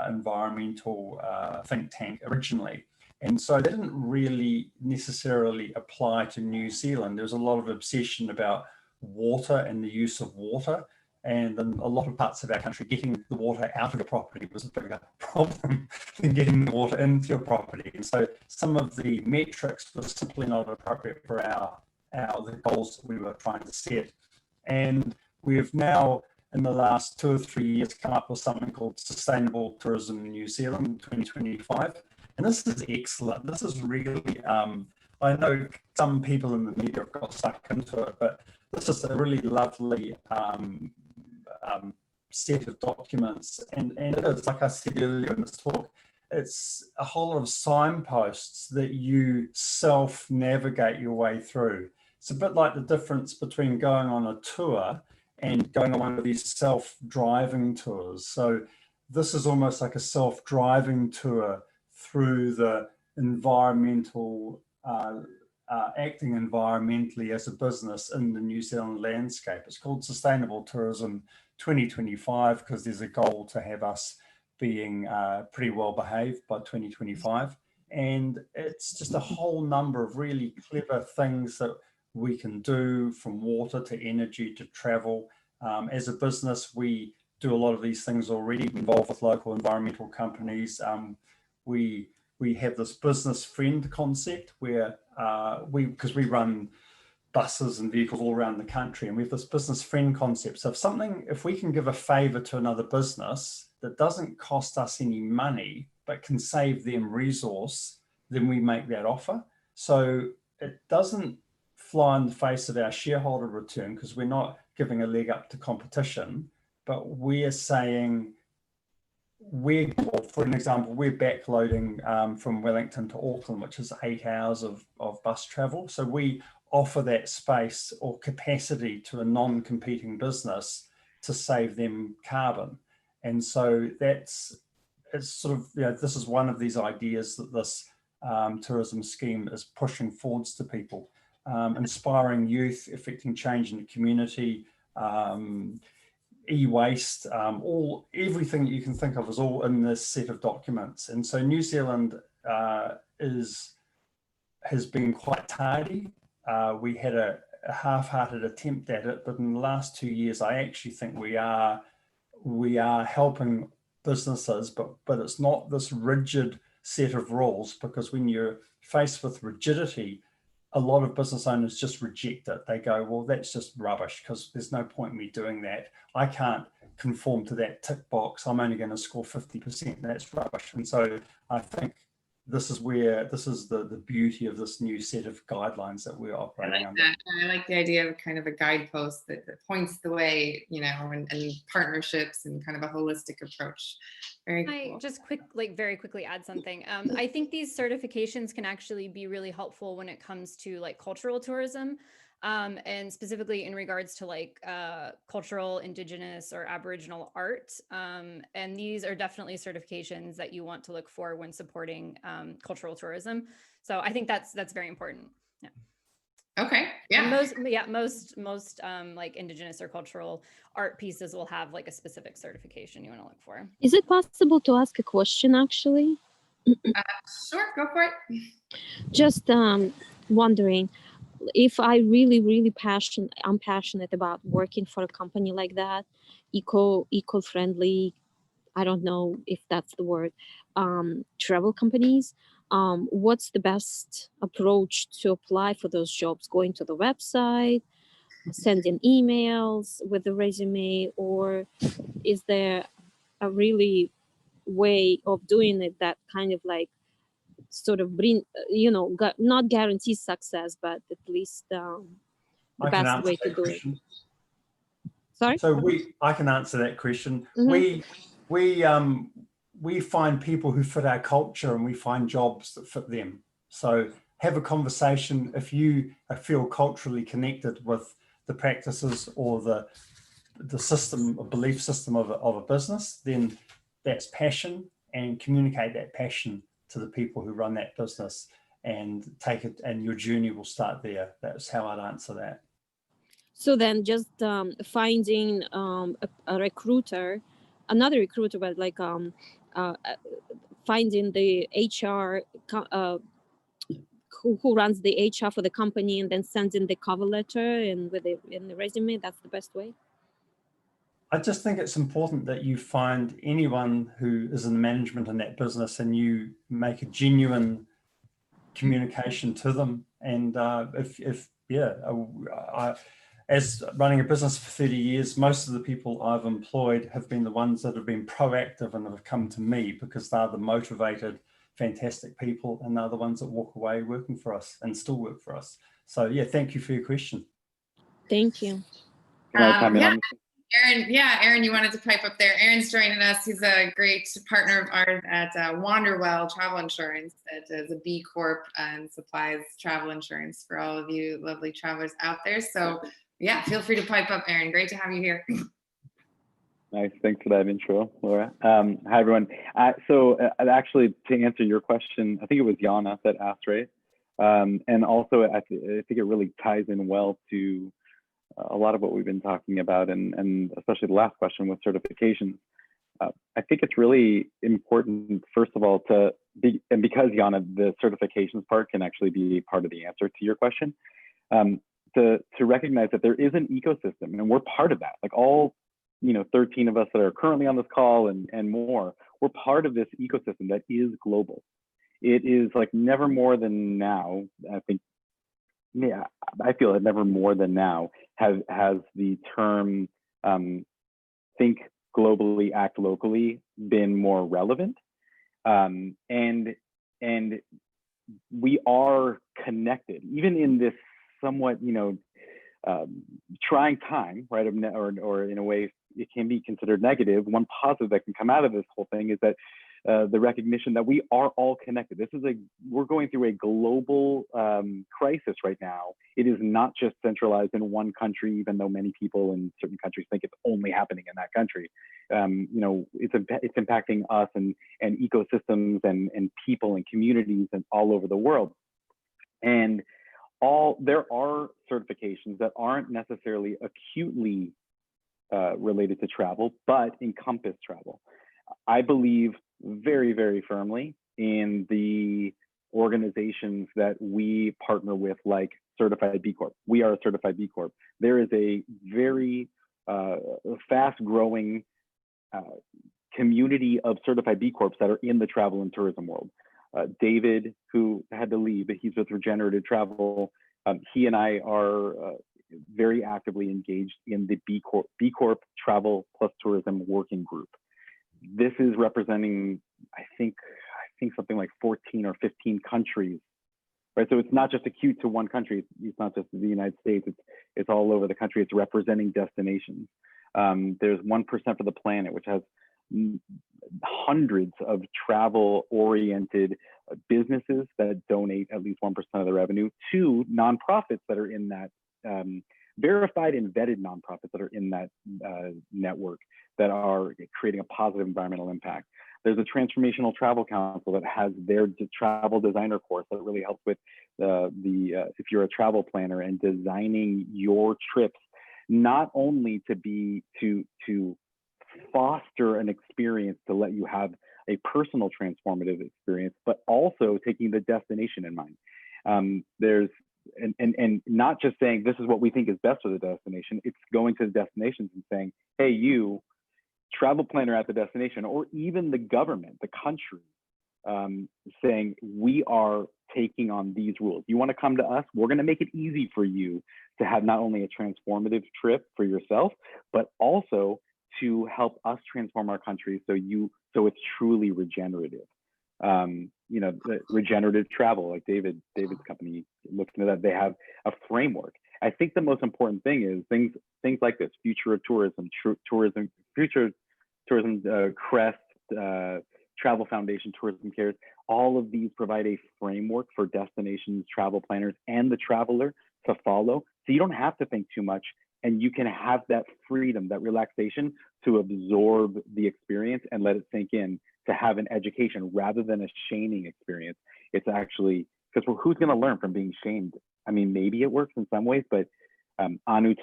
environmental think tank originally. And so they didn't really necessarily apply to New Zealand. There was a lot of obsession about water and the use of water. And in a lot of parts of our country, getting the water out of your property was a bigger problem than getting the water into your property. And so some of the metrics were simply not appropriate for the goals that we were trying to set. And we've now, in the last 2 or 3 years, come up with something called Sustainable Tourism in New Zealand 2025. And this is excellent. This is really, I know some people in the media have got stuck into it, but this is a really lovely set of documents. And it is, like I said earlier in this talk, it's a whole lot of signposts that you self-navigate your way through. It's a bit like the difference between going on a tour and going on one of these self-driving tours. So this is almost like a self-driving tour through the environmental, acting environmentally as a business in the New Zealand landscape. It's called Sustainable Tourism 2025 because there's a goal to have us being pretty well behaved by 2025. And it's just a whole number of really clever things that we can do, from water to energy to travel. As a business, we do a lot of these things already, involved with local environmental companies. We have this business friend concept where because we run buses and vehicles all around the country, and we have this business friend concept. So if we can give a favor to another business that doesn't cost us any money, but can save them resource, then we make that offer. So it doesn't fly in the face of our shareholder return because we're not giving a leg up to competition, but we're saying, for an example, we're backloading from Wellington to Auckland, which is 8 hours of bus travel. So we offer that space or capacity to a non-competing business to save them carbon. And so it's sort of, this is one of these ideas that this tourism scheme is pushing forwards to people, inspiring youth, affecting change in the community, e-waste, everything that you can think of is all in this set of documents. And so New Zealand has been quite tardy. We had a half-hearted attempt at it, but in the last 2 years, I actually think we are helping businesses, but it's not this rigid set of rules, because when you're faced with rigidity, a lot of business owners just reject it. They go, well, that's just rubbish because there's no point in me doing that. I can't conform to that tick box, I'm only going to score 50%. That's rubbish. And so I think this is the beauty of this new set of guidelines that we're operating under. I like the idea of kind of a guidepost that points the way, and partnerships and kind of a holistic approach. Very cool. I just very quickly add something. I think these certifications can actually be really helpful when it comes to like cultural tourism. And specifically in regards to cultural, indigenous, or Aboriginal art. And these are definitely certifications that you want to look for when supporting cultural tourism. So I think that's very important. Yeah. Okay. Yeah. And most like indigenous or cultural art pieces will have like a specific certification you want to look for. Is it possible to ask a question actually? Sure, go for it. Just wondering, if I really I'm passionate about working for a company like that, eco-friendly, I don't know if that's the word, travel companies, what's the best approach to apply for those jobs? Going to the website, sending emails with the resume, or is there a really way of doing it that kind of like sort of bring, not guarantee success, but at least the best way to do it? Sorry? So I can answer that question. Mm-hmm. We find people who fit our culture, and we find jobs that fit them. So have a conversation. If you feel culturally connected with the practices or the system, a belief system of a business, then that's passion, and communicate that passion to the people who run that business, and take it, and your journey will start there. That's how I'd answer that. So then just finding a recruiter, another recruiter, but like finding the HR who runs the HR for the company, and then sending the cover letter and in the resume. That's the best way. I just think it's important that you find anyone who is in management in that business, and you make a genuine communication to them. And as running a business for 30 years, most of the people I've employed have been the ones that have been proactive and have come to me because they're the motivated, fantastic people, and they're the ones that walk away working for us and still work for us. So yeah, thank you for your question. Thank you. Aaron, you wanted to pipe up there. Aaron's joining us. He's a great partner of ours at ONeill Travel Insurance, that is a B Corp and supplies travel insurance for all of you lovely travelers out there. So yeah, feel free to pipe up, Aaron. Great to have you here. Nice. Thanks for that intro, Laura. Hi, everyone. So actually, to answer your question, I think it was Jana that asked, right? And also, I think it really ties in well to a lot of what we've been talking about, and especially the last question with certifications. I think it's really important, first of all, and because Jana, the certifications part can actually be part of the answer to your question, to recognize that there is an ecosystem, and we're part of that. Like all 13 of us that are currently on this call and more, we're part of this ecosystem that is global. It is like never more than now, I think. Yeah, I feel that never more than now has the term think globally, act locally been more relevant. And we are connected, even in this somewhat, trying time, right? Or in a way, it can be considered negative. One positive that can come out of this whole thing is that the recognition that we are all connected. We're going through a global crisis right now. It is not just centralized in one country, even though many people in certain countries think it's only happening in that country. It's impacting us and ecosystems and people and communities and all over the world. And there are certifications that aren't necessarily acutely related to travel, but encompass travel. I believe very, very firmly in the organizations that we partner with, like Certified B Corp. We are a Certified B Corp. There is a very fast-growing community of Certified B Corps that are in the travel and tourism world. David, who had to leave, but he's with Regenerative Travel. He and I are very actively engaged in the B Corp Travel plus Tourism Working Group. This is representing, I think something like 14 or 15 countries, right? So it's not just acute to one country. It's not just the United States. It's all over the country. It's representing destinations. There's 1% for the Planet, which has hundreds of travel-oriented businesses that donate at least 1% of the revenue to nonprofits that are in that, verified and vetted nonprofits that are in that network that are creating a positive environmental impact. There's a Transformational Travel Council that has their travel designer course that really helps with if you're a travel planner and designing your trips, not only to foster an experience to let you have a personal transformative experience, but also taking the destination in mind. There's and not just saying this is what we think is best for the destination. It's going to the destinations and saying, hey, you travel planner at the destination, or even the government, the country, saying we are taking on these rules. You want to come to us? We're going to make it easy for you to have not only a transformative trip for yourself, but also to help us transform our country so it's truly regenerative. You know, the regenerative travel, like David's company looks into that. They have a framework. I think the most important thing is things like this: Future of Tourism, Future Tourism, Crest, Travel Foundation, Tourism Cares. All of these provide a framework for destinations, travel planners, and the traveler to follow. So you don't have to think too much, and you can have that freedom, that relaxation to absorb the experience and let it sink in, to have an education rather than a shaming experience. It's actually, because who's going to learn from being shamed? I mean, maybe it works in some ways, but Anu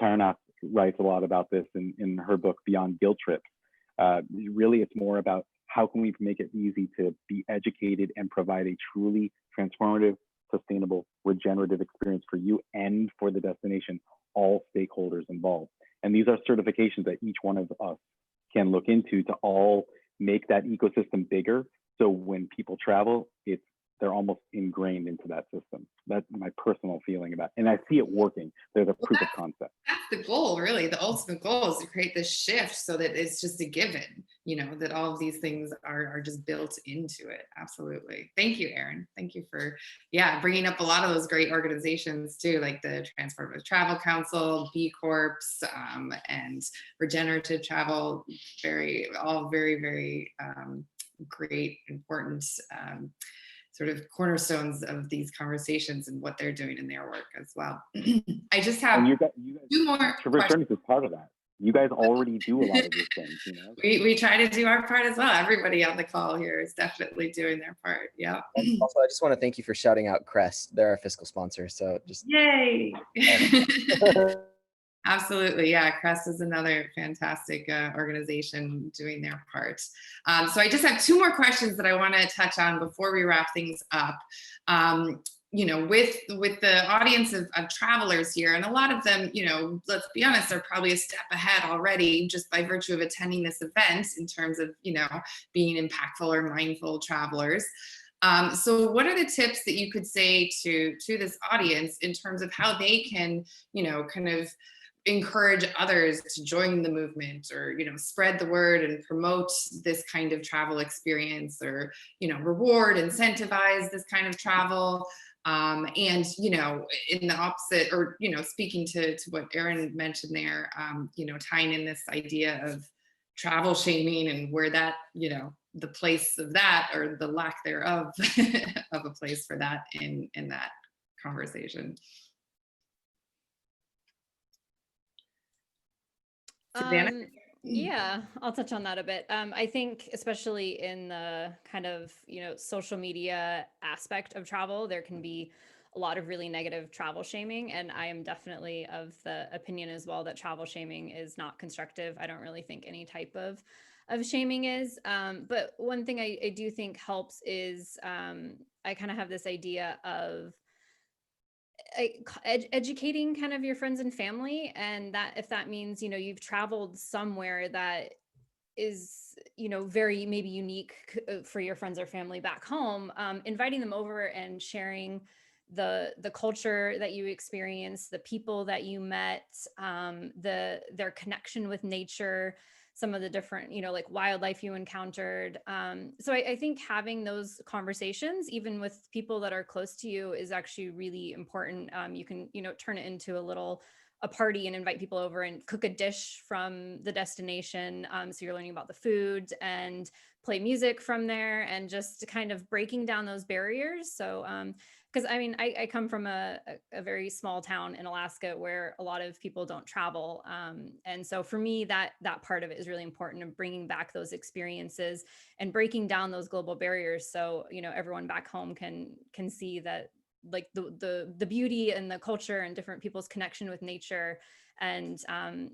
writes a lot about this in her book, Beyond Guilt Trips. Really, it's more about how can we make it easy to be educated and provide a truly transformative, sustainable, regenerative experience for you and for the destination, all stakeholders involved. And these are certifications that each one of us can look into to all make that ecosystem bigger. So when people travel, they're almost ingrained into that system. That's my personal feeling about it. And I see it working. There's a proof of concept. That's the goal, really. The ultimate goal is to create this shift so that it's just a given, you know, that all of these things are just built into it. Absolutely. Thank you, Erin. Thank you for, bringing up a lot of those great organizations too, like the Transformative Travel Council, B Corps, and Regenerative Travel. Very, very great, important sort of cornerstones of these conversations and what they're doing in their work as well. I just have two more questions. Is part of that. You guys already do a lot of these things, you know? We try to do our part as well. Everybody on the call here is definitely doing their part. Yeah. Also, I just want to thank you for shouting out Crest. They're our fiscal sponsor. So just yay. Absolutely. Yeah. Crest is another fantastic organization doing their part. So I just have two more questions that I want to touch on before we wrap things up. You know, with the audience of travelers here, and a lot of them, you know, let's be honest, are probably a step ahead already just by virtue of attending this event in terms of, you know, being impactful or mindful travelers. So what are the tips that you could say to this audience in terms of how they can, you know, kind of encourage others to join the movement, or, you know, spread the word and promote this kind of travel experience, or, you know, reward, incentivize this kind of travel? And, you know, in the opposite, or, you know, speaking to what Erin mentioned there, you know, tying in this idea of travel shaming and where that, you know, the place of that, or the lack thereof of a place for that in that conversation. Susanna? Yeah, I'll touch on that a bit. I think especially in the kind of, you know, social media aspect of travel, there can be a lot of really negative travel shaming. And I am definitely of the opinion as well that travel shaming is not constructive. I don't really think any type of shaming is. But one thing I do think helps is I kind of have this idea of educating kind of your friends and family, and that if that means, you know, you've traveled somewhere that is, you know, very maybe unique for your friends or family back home, inviting them over and sharing the culture that you experienced, the people that you met, their connection with nature, some of the different, like wildlife you encountered. So I think having those conversations, even with people that are close to you, is actually really important. You can, turn it into a party and invite people over and cook a dish from the destination. So you're learning about the food and play music from there, and just kind of breaking down those barriers. So, because I come from a very small town in Alaska where a lot of people don't travel. And so for me, that part of it is really important, of bringing back those experiences and breaking down those global barriers. So, everyone back home can see that, like the beauty and the culture and different people's connection with nature. And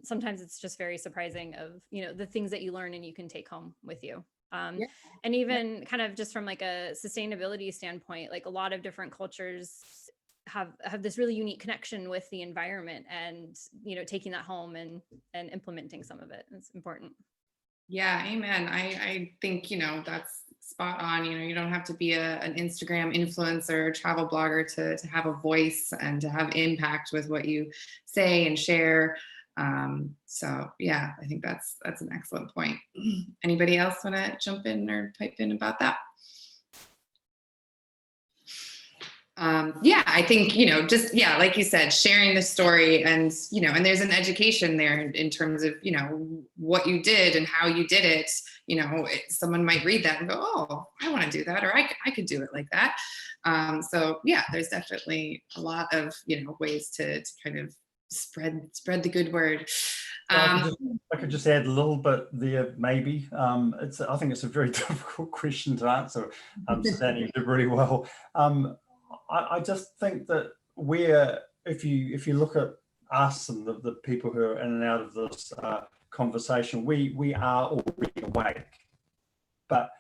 sometimes it's just very surprising of, the things that you learn and you can take home with you. And even kind of just from like a sustainability standpoint, like a lot of different cultures have this really unique connection with the environment, and, taking that home and implementing some of it. It's important. Yeah, amen. I think, that's spot on. You don't have to be an Instagram influencer, travel blogger to have a voice and to have impact with what you say and share. So yeah, I think that's an excellent point. Anybody else want to jump in or pipe in about that? Yeah, I think, like you said, sharing the story, and, and there's an education there in terms of, what you did and how you did it. Someone might read that and go, oh, I want to do that, or I could do it like that. So yeah, there's definitely a lot of, ways to kind of spread the good word. I could just add a little bit there, maybe. I think it's a very difficult question to answer. Susanna, you did really well. I just think that if you look at us and the people who are in and out of this conversation, we are already awake, but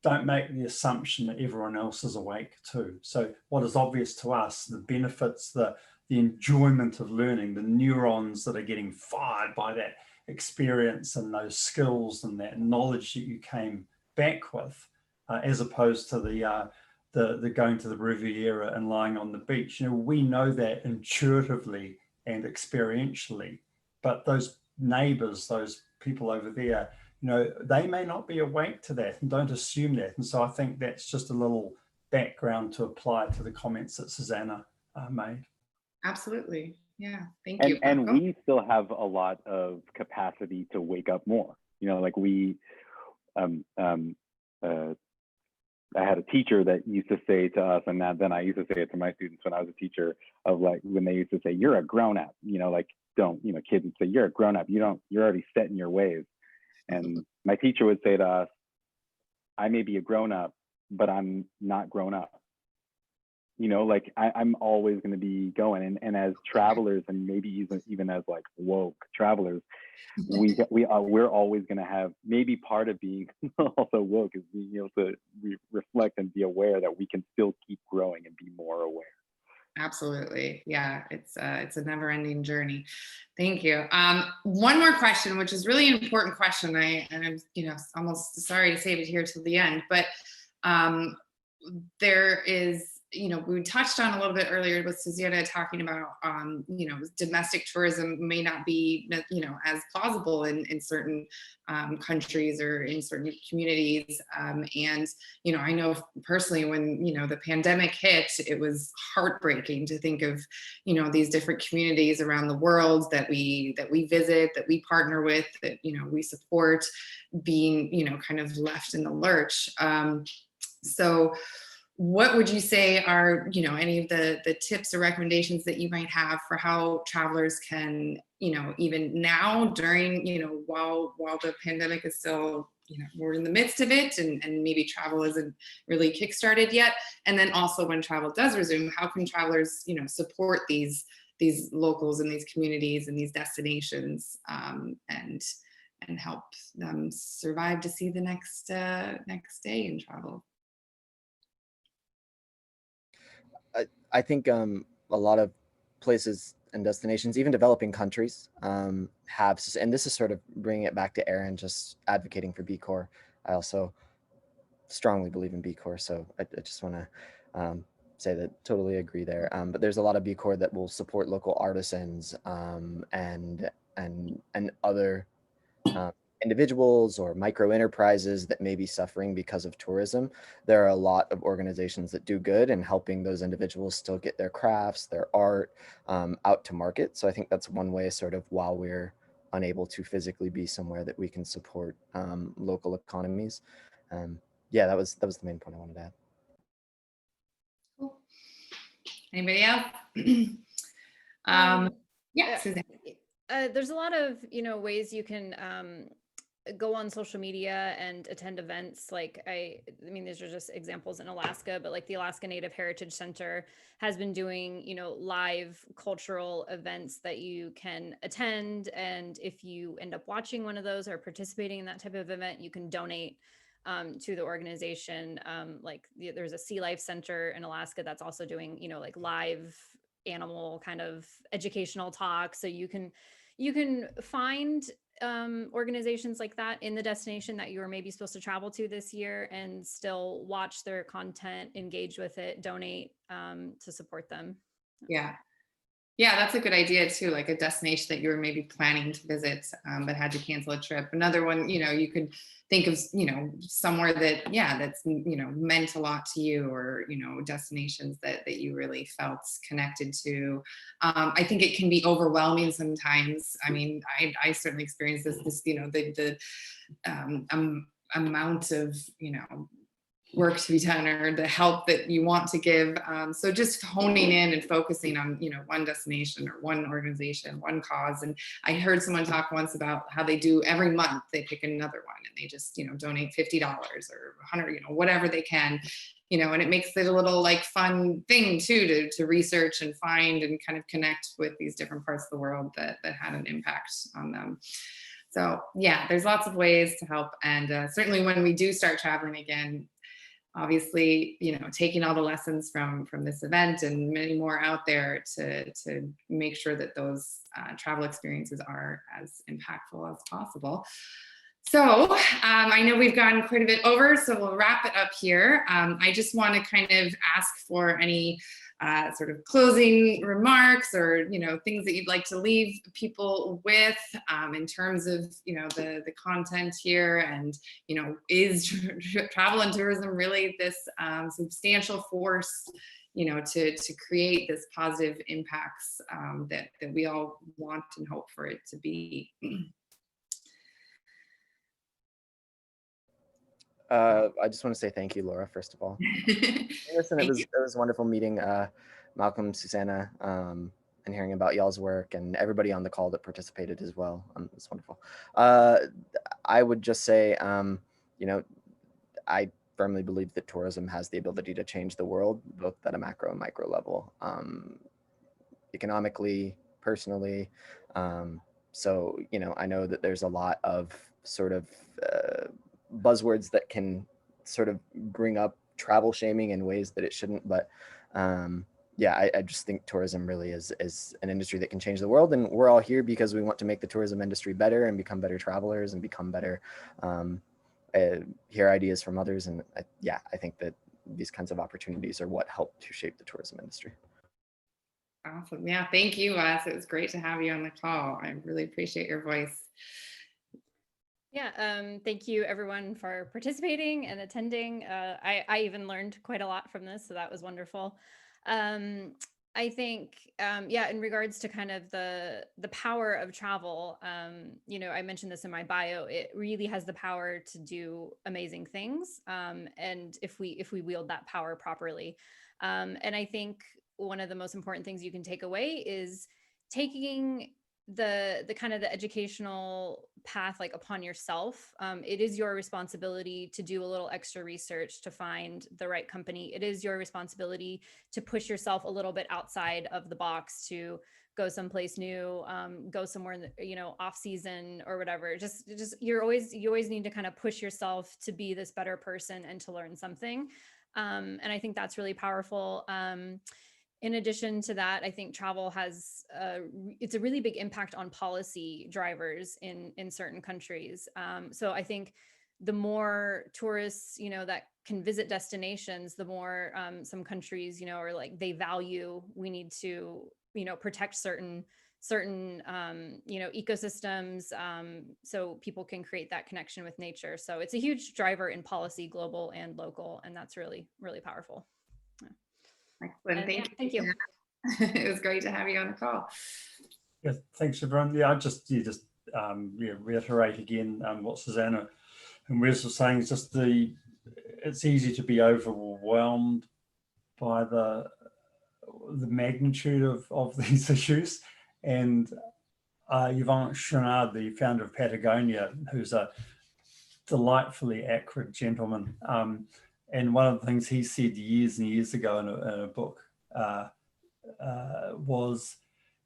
don't make the assumption that everyone else is awake too. So what is obvious to us, the benefits, the enjoyment of learning, the neurons that are getting fired by that experience and those skills and that knowledge that you came back with, as opposed to the going to the Riviera and lying on the beach. We know that intuitively and experientially, but those neighbors, those people over there, they may not be awake to that, and don't assume that. And so I think that's just a little background to apply to the comments that Susanna made. Absolutely. Yeah. Thank you. And we still have a lot of capacity to wake up more. Like I had a teacher that used to say to us, and then I used to say it to my students when I was a teacher, of like when they used to say, "You're a grown up," kids would say, "You're a grown up. You're already set in your ways." And my teacher would say to us, "I may be a grown up, but I'm not grown up." I'm always going to be going. And as travelers, and maybe even as like woke travelers, we're always going to have, maybe part of being also woke is being able to reflect and be aware that we can still keep growing and be more aware. Absolutely. Yeah, it's a never-ending journey. Thank you. One more question, which is really an important question. I'm almost sorry to save it here till the end, but there is, we touched on a little bit earlier with Susanna talking about, domestic tourism may not be, as plausible in certain countries or in certain communities. And, I know personally when, the pandemic hit, it was heartbreaking to think of, these different communities around the world that we visit, that we partner with, that, we support, being, kind of left in the lurch. So what would you say are, any of the tips or recommendations that you might have for how travelers can, even now during, while the pandemic is still, we're in the midst of it, and maybe travel isn't really kickstarted yet. And then also when travel does resume, how can travelers, support these locals and these communities and these destinations, and help them survive to see the next day in travel? I think a lot of places and destinations, even developing countries, have, and this is sort of bringing it back to Aaron, just advocating for B Corps. I also strongly believe in B Corps, so I just want to say that totally agree there. But there's a lot of B Corps that will support local artisans and other individuals or micro enterprises that may be suffering because of tourism. There are a lot of organizations that do good in helping those individuals still get their crafts, their art out to market. So I think that's one way, sort of, while we're unable to physically be somewhere, that we can support local economies. Yeah, that was the main point I wanted to add. Cool. Anybody else? Yeah, Susanna. There's a lot of, ways you can go on social media and attend events. Like I mean, these are just examples in Alaska, but like the Alaska Native Heritage Center has been doing, live cultural events that you can attend. And if you end up watching one of those or participating in that type of event, you can donate to the organization. There's a Sea Life Center in Alaska that's also doing, like live animal kind of educational talk. So you can find organizations like that in the destination that you were maybe supposed to travel to this year and still watch their content, engage with it, donate to support them. Yeah, that's a good idea too. Like a destination that you were maybe planning to visit, but had to cancel a trip. Another one, you could think of, somewhere that, that's, meant a lot to you, or, destinations that you really felt connected to. I think it can be overwhelming sometimes. I mean, I certainly experienced this, the amount of, work to be done, or the help that you want to give. So just honing in and focusing on, one destination or one organization, one cause. And I heard someone talk once about how they do every month, they pick another one and they just, donate $50 or 100, whatever they can, and it makes it a little like fun thing too, to research and find and kind of connect with these different parts of the world that had an impact on them. So yeah, there's lots of ways to help. And certainly when we do start traveling again, obviously, taking all the lessons from this event and many more out there to make sure that those travel experiences are as impactful as possible. So I know we've gone quite a bit over, so we'll wrap it up here. I just want to kind of ask for any sort of closing remarks, or things that you'd like to leave people with in terms of the content here, and is travel and tourism really this substantial force to create this positive impacts that we all want and hope for it to be. I just want to say thank you, Laura, first of all. Listen, it was wonderful meeting Malcolm, Susanna, and hearing about y'all's work, and everybody on the call that participated as well. It's wonderful. I would just say, I firmly believe that tourism has the ability to change the world, both at a macro and micro level, economically, personally. So, I know that there's a lot of sort of buzzwords that can sort of bring up travel shaming in ways that it shouldn't, but yeah, I just think tourism really is an industry that can change the world, and we're all here because we want to make the tourism industry better and become better travelers and become better, hear ideas from others, and I think that these kinds of opportunities are what help to shape the tourism industry. Awesome. Yeah, thank you, Wes. It was great to have you on the call. I really appreciate your voice. Yeah, thank you everyone for participating and attending. I even learned quite a lot from this, so that was wonderful. I think, in regards to kind of the power of travel, I mentioned this in my bio, it really has the power to do amazing things. And if we wield that power properly. And I think one of the most important things you can take away is taking the kind of the educational path like upon yourself. It is your responsibility to do a little extra research to find the right company. It is your responsibility to push yourself a little bit outside of the box, to go someplace new, go somewhere in the, off season or whatever. Just you always need to kind of push yourself to be this better person and to learn something. And I think that's really powerful. In addition to that, I think travel has it's a really big impact on policy drivers in certain countries. So I think the more tourists, that can visit destinations, the more some countries, you know, are like, they value, we need to, you know, protect certain you know, ecosystems, so people can create that connection with nature. So it's a huge driver in policy, global and local, and that's really, really powerful. Excellent. And, yeah, Thank you. It was great to have you on the call. Yeah, thanks everyone. Yeah, I just reiterate again what Susanna and Wes was saying. Is just it's easy to be overwhelmed by the magnitude of these issues. And Yvon Chouinard, the founder of Patagonia, who's a delightfully acrid gentleman, and one of the things he said years and years ago in a book was,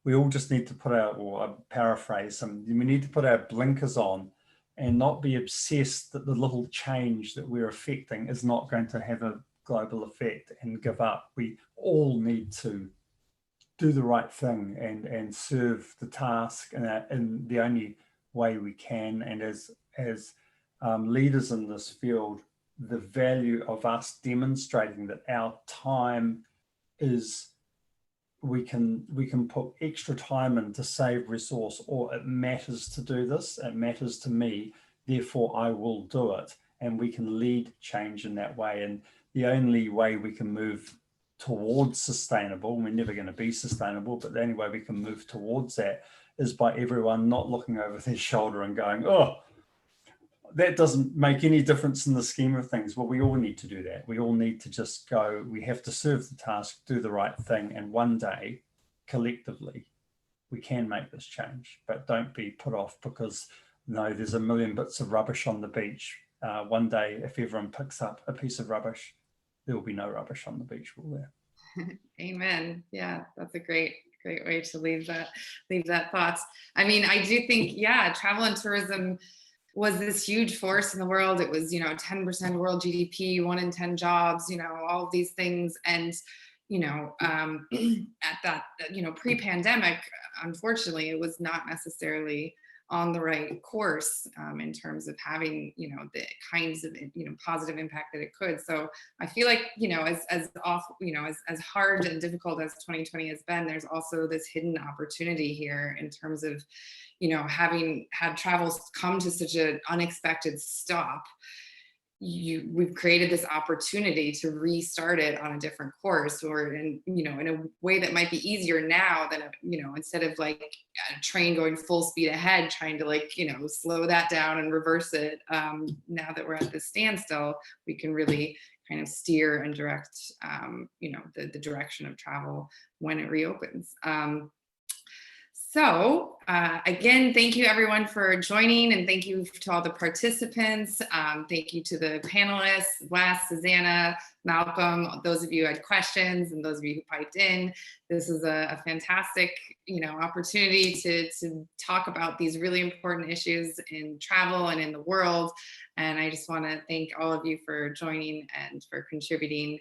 we all just need to put our, or I paraphrase him, we need to put our blinkers on and not be obsessed that the little change that we're affecting is not going to have a global effect and give up. We all need to do the right thing and serve the task in the only way we can. And as leaders in this field, the value of us demonstrating that our time is, we can put extra time in to save resource, or it matters to do this, it matters to me, therefore I will do it. And we can lead change in that way. And the only way we can move towards sustainable, we're never going to be sustainable, but the only way we can move towards that is by everyone not looking over their shoulder and going, oh, that doesn't make any difference in the scheme of things. Well, we all need to do that. We all need to just go, we have to serve the task, do the right thing, and one day, collectively, we can make this change. But don't be put off because, no, there's a million bits of rubbish on the beach. One day, if everyone picks up a piece of rubbish, there will be no rubbish on the beach, will there? Amen. Yeah, that's a great way to leave that thought. I mean, I do think, yeah, travel and tourism was this huge force in the world. It was, 10% of world GDP, 1 in 10 jobs, all of these things. And, at that, pre-pandemic, unfortunately, it was not necessarily on the right course in terms of having, the kinds of, positive impact that it could. So I feel like, as hard and difficult as 2020 has been, there's also this hidden opportunity here in terms of, having had travels come to such an unexpected stop. We've created this opportunity to restart it on a different course, or in a way that might be easier now than instead of like a train going full speed ahead trying to slow that down and reverse it. Now that we're at this standstill, we can really kind of steer and direct the direction of travel when it reopens. So again, thank you everyone for joining, and thank you to all the participants. Thank you to the panelists, Wes, Susanna, Malcolm, those of you who had questions and those of you who piped in. This is a fantastic, opportunity to talk about these really important issues in travel and in the world. And I just want to thank all of you for joining and for contributing.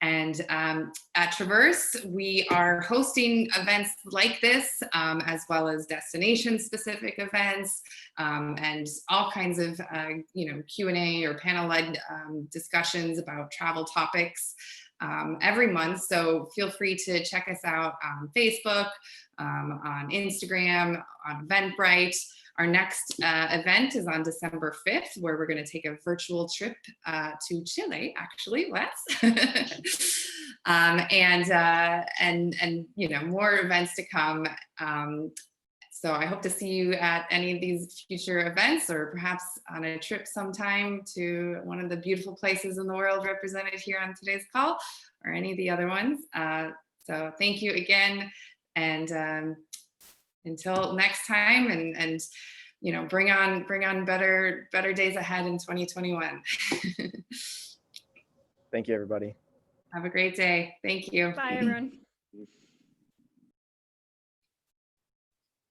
And at Traverse, we are hosting events like this, as well as destination-specific events, and all kinds of, Q&A or panel-led discussions about travel topics every month. So feel free to check us out on Facebook, on Instagram, on Eventbrite. Our next event is on December 5th, where we're going to take a virtual trip to Chile, actually, Wes. And more events to come. So I hope to see you at any of these future events, or perhaps on a trip sometime to one of the beautiful places in the world represented here on today's call, or any of the other ones. So thank you again, and until next time, and bring on better days ahead in 2021. Thank you, everybody. Have a great day. Thank you. Bye, everyone.